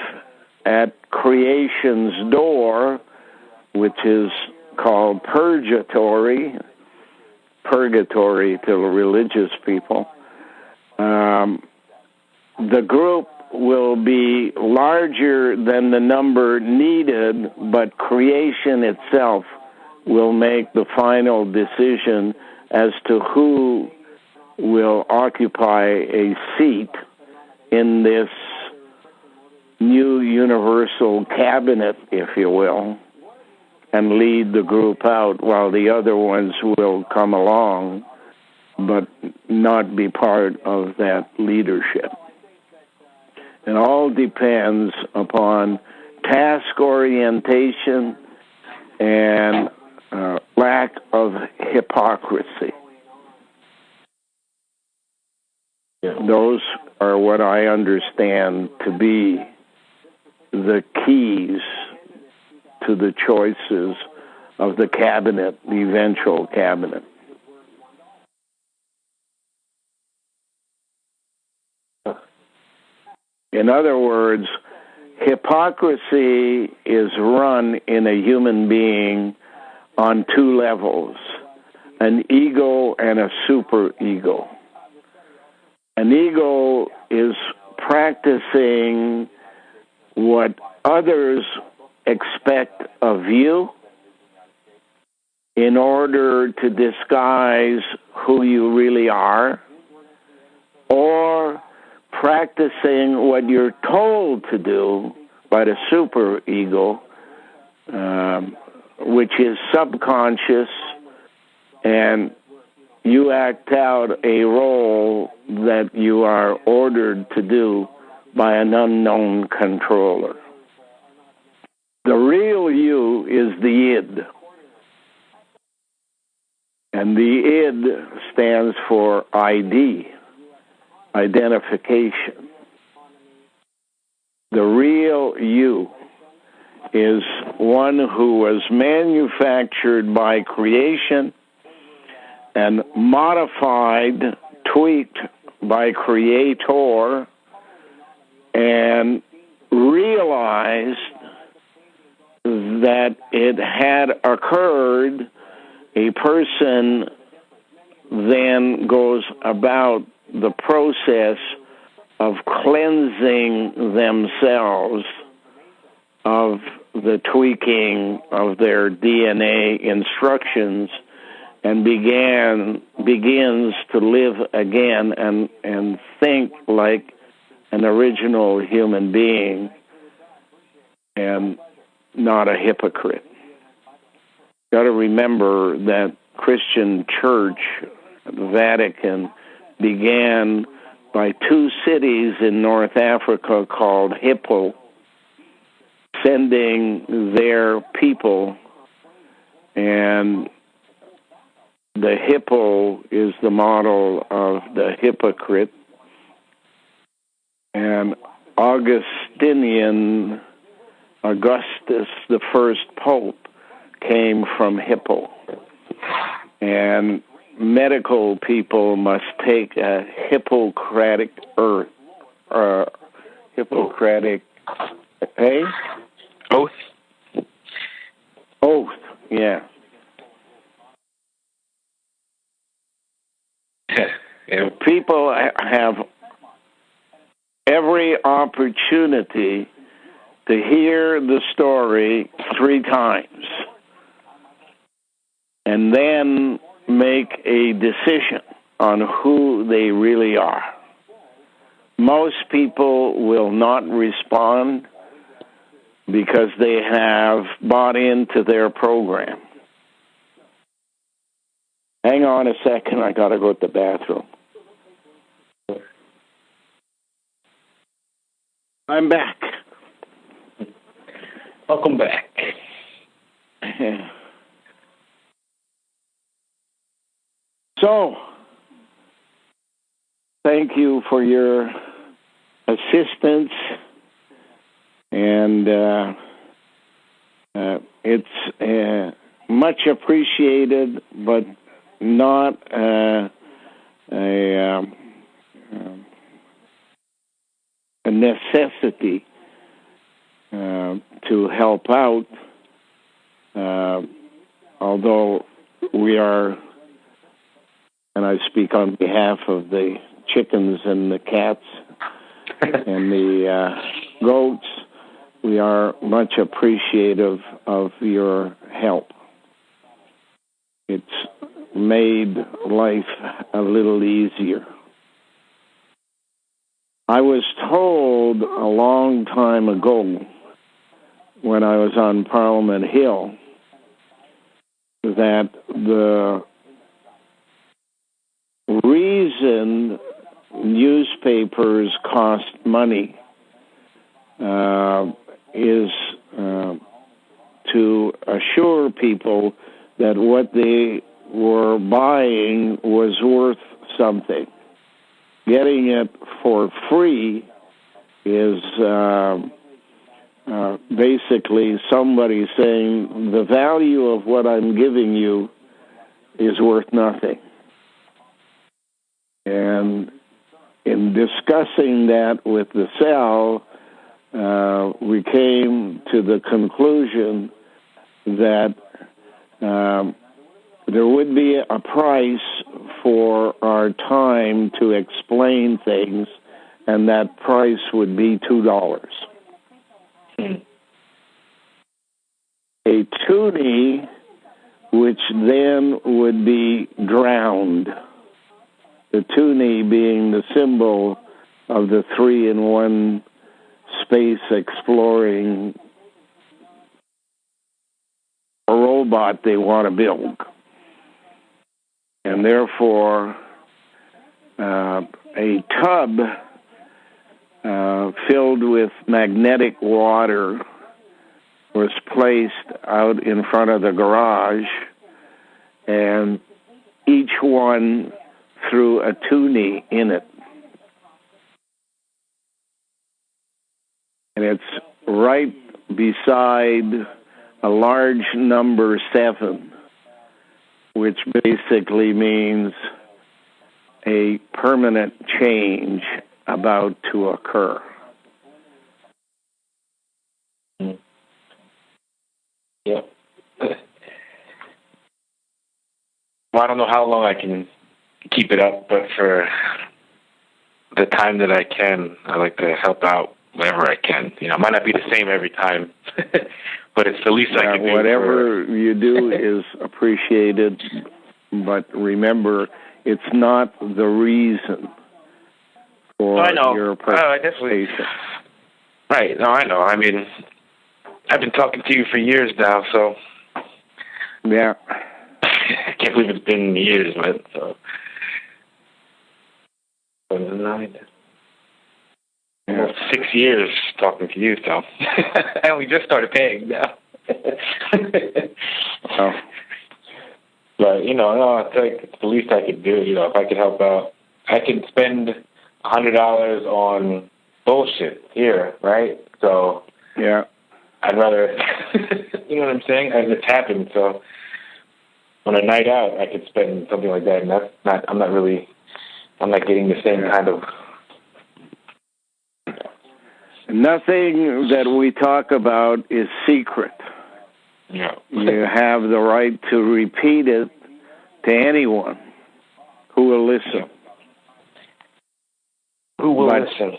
at creation's door, which is called purgatory to religious people, the group will be larger than the number needed, but creation itself will make the final decision as to who will occupy a seat in this new universal cabinet, if you will, and lead the group out, while the other ones will come along but not be part of that leadership. It all depends upon task orientation and lack of hypocrisy. Yeah. Those are what I understand to be the keys to the choices of the cabinet, the eventual cabinet. In other words, hypocrisy is run in a human being on two levels, an ego and a superego. An ego is practicing what others expect of you in order to disguise who you really are, or practicing what you're told to do by the superego, which is subconscious, and you act out a role that you are ordered to do by an unknown controller. The real you is the id. And the id stands for ID, identification. The real you is one who was manufactured by creation and modified, tweaked by Creator, and realized that it had occurred. A person then goes about the process of cleansing themselves of the tweaking of their DNA instructions and begins to live again and think like an original human being and not a hypocrite. Got to remember that Christian Church, the Vatican, began by two cities in North Africa called Hippo, sending their people, and the hippo is the model of the hypocrite, and Augustus, the first pope, came from Hippo. And medical people must take a Hippocratic oath, yeah. Yeah. People have every opportunity to hear the story 3 times and then make a decision on who they really are. Most people will not respond because they have bought into their program. Hang on a second, I gotta go to the bathroom. I'm back. Welcome back. So, thank you for your assistance, and it's much appreciated, but not a necessity to help out, although we are, and I speak on behalf of the chickens and the cats and the goats, we are much appreciative of your help. It's made life a little easier. I was told a long time ago when I was on Parliament Hill that the reason newspapers cost money is to assure people that what they were buying was worth something. Getting it for free is basically somebody saying the value of what I'm giving you is worth nothing. And in discussing that with the cell, we came to the conclusion that there would be a price for our time to explain things, and that price would be $2. A toonie, which then would be drowned. The toonie being the symbol of the 3-in-1 space exploring robot they want to build. And therefore, a tub filled with magnetic water was placed out in front of the garage, and each one threw a toonie in it. And it's right beside a large number 7, which basically means a permanent change about to occur. Yeah. Well, I don't know how long I can keep it up, but for the time that I can, I like to help out wherever I can. You know, it might not be the same every time, but it's the least I can do. Whatever you do is appreciated, but remember, it's not the reason for your participation. Right. No, I know. I mean, I've been talking to you for years now, so... Yeah. I can't believe it's been years, man, so... Almost 6 years talking to you, so... I only just started paying now. Oh. But, you know, no, it's like it's the least I could do. You know, if I could help out, I could spend $100 on bullshit here, right? So... Yeah. I'd rather, you know what I'm saying? And it's happened, so on a night out, I could spend something like that, and I'm not getting the same kind of... Nothing that we talk about is secret. Yeah. You have the right to repeat it to anyone who will listen. Who will listen?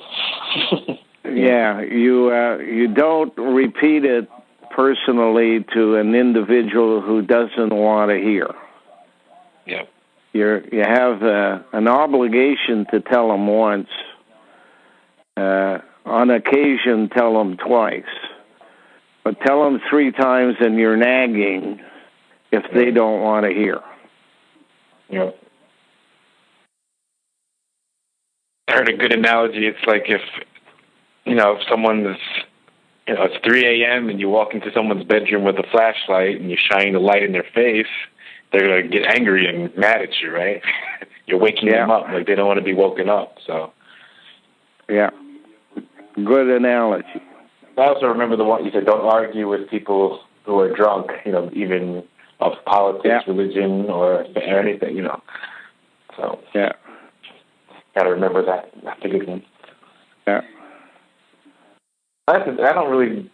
Yeah, you don't repeat it personally to an individual who doesn't want to hear. Yeah. You have an obligation to tell them once. On occasion, tell them twice. But tell them 3 times and you're nagging if they don't want to hear. Yeah. I heard a good analogy. It's like if someone's, it's 3 a.m. and you walk into someone's bedroom with a flashlight and you shine the light in their face, they're going to get angry and mad at you, right? You're waking them up. Like, they don't want to be woken up, so. Yeah. Good analogy. I also remember the one you said, don't argue with people who are drunk, even of politics, religion, or anything, So. Yeah. Got to remember that. That's a good one. Yeah. I don't really,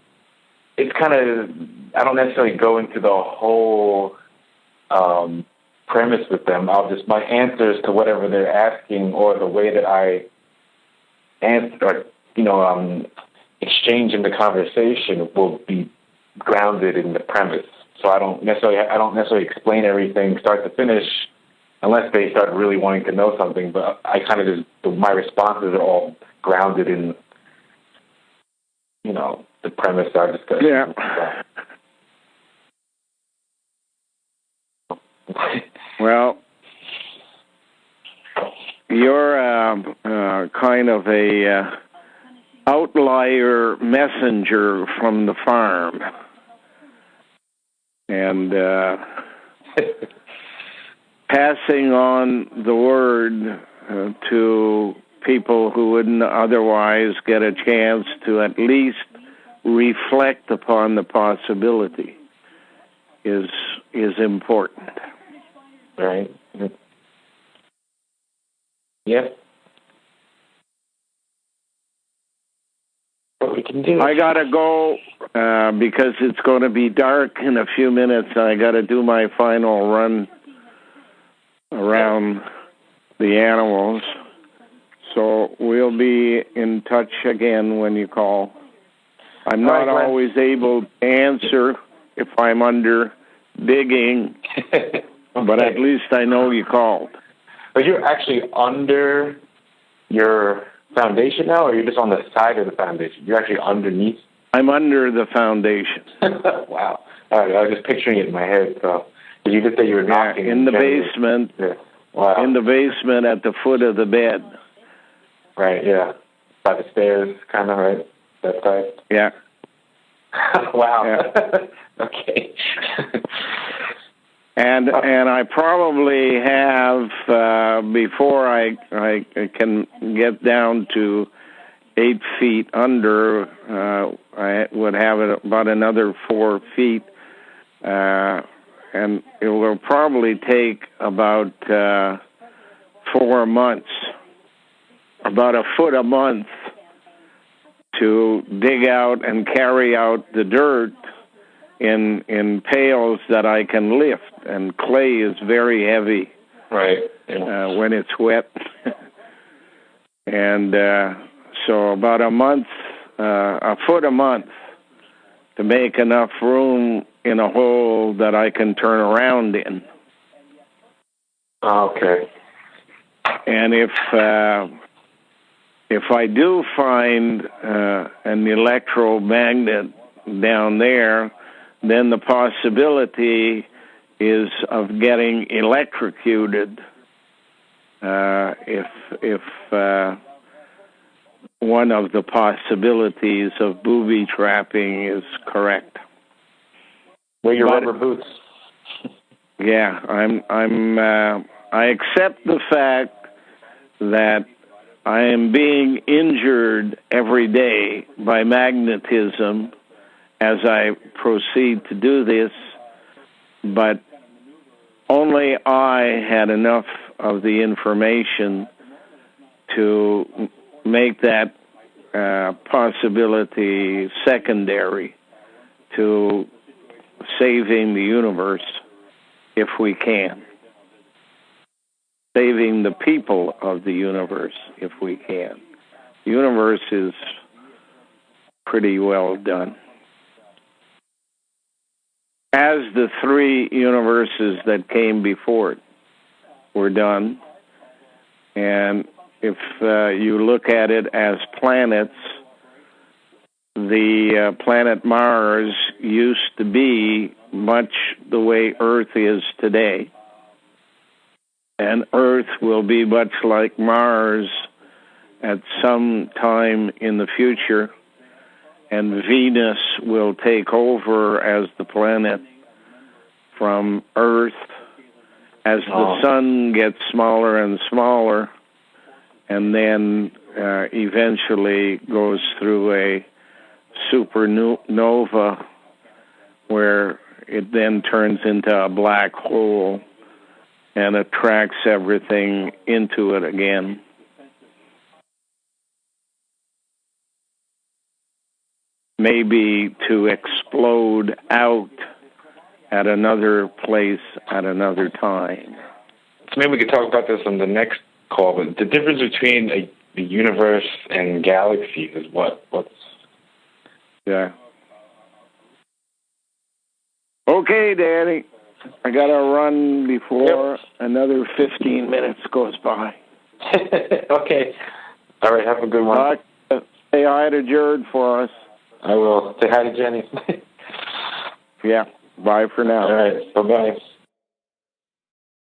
it's kind of, I don't necessarily go into the whole premise with them. My answers to whatever they're asking or the way that I answer, exchange in the conversation will be grounded in the premise. So I don't necessarily explain everything start to finish unless they start really wanting to know something. But I kind of just, my responses are all grounded in, the premise of our discussion. Yeah. Well, you're kind of a outlier messenger from the farm, and passing on the word to people who wouldn't otherwise get a chance to at least reflect upon the possibility is important. Right. Yeah. can do it. I got to go because it's going to be dark in a few minutes. I got to do my final run around the animals. So we'll be in touch again when you call. I'm not always able to answer if I'm under digging, okay. But at least I know you called. But you're actually under your foundation now, or you're just on the side of the foundation? You're actually underneath? I'm under the foundation. Wow. All right, I was just picturing it in my head. So you just said you were knocking in the basement. Yeah. Wow. In the basement at the foot of the bed. Right, yeah. By the stairs, kind of, right? That side? Yeah. Wow. Yeah. Okay. And I probably have, before I can get down to 8 feet under, I would have it about another 4 feet, and it will probably take about 4 months, about a foot a month, to dig out and carry out the dirt in pails that I can lift, and clay is very heavy, right? When it's wet, and so about a month, a foot a month, to make enough room in a hole that I can turn around in. Okay. And if I do find an electromagnet down there, then the possibility is of getting electrocuted if one of the possibilities of booby trapping is correct. Wear your rubber boots. Yeah, I accept the fact that I am being injured every day by magnetism as I proceed to do this, but only I had enough of the information to make that possibility secondary to saving the universe if we can. Saving the people of the universe if we can. The universe is pretty well done. As the 3 universes that came before it were done, and if you look at it as planets, the planet Mars used to be much the way Earth is today. And Earth will be much like Mars at some time in the future. And Venus will take over as the planet from Earth as the sun gets smaller and smaller, and then eventually goes through a supernova where it then turns into a black hole and attracts everything into it again. Maybe to explode out at another place at another time. So maybe we could talk about this on the next call, but the difference between the universe and galaxies is what? Yeah. Okay, Danny. I got to run before another 15 minutes goes by. Okay. All right, have a good one. Say hi to Jared for us. I will. Say hi to Jenny. Yeah. Bye for now. All right. Bye-bye.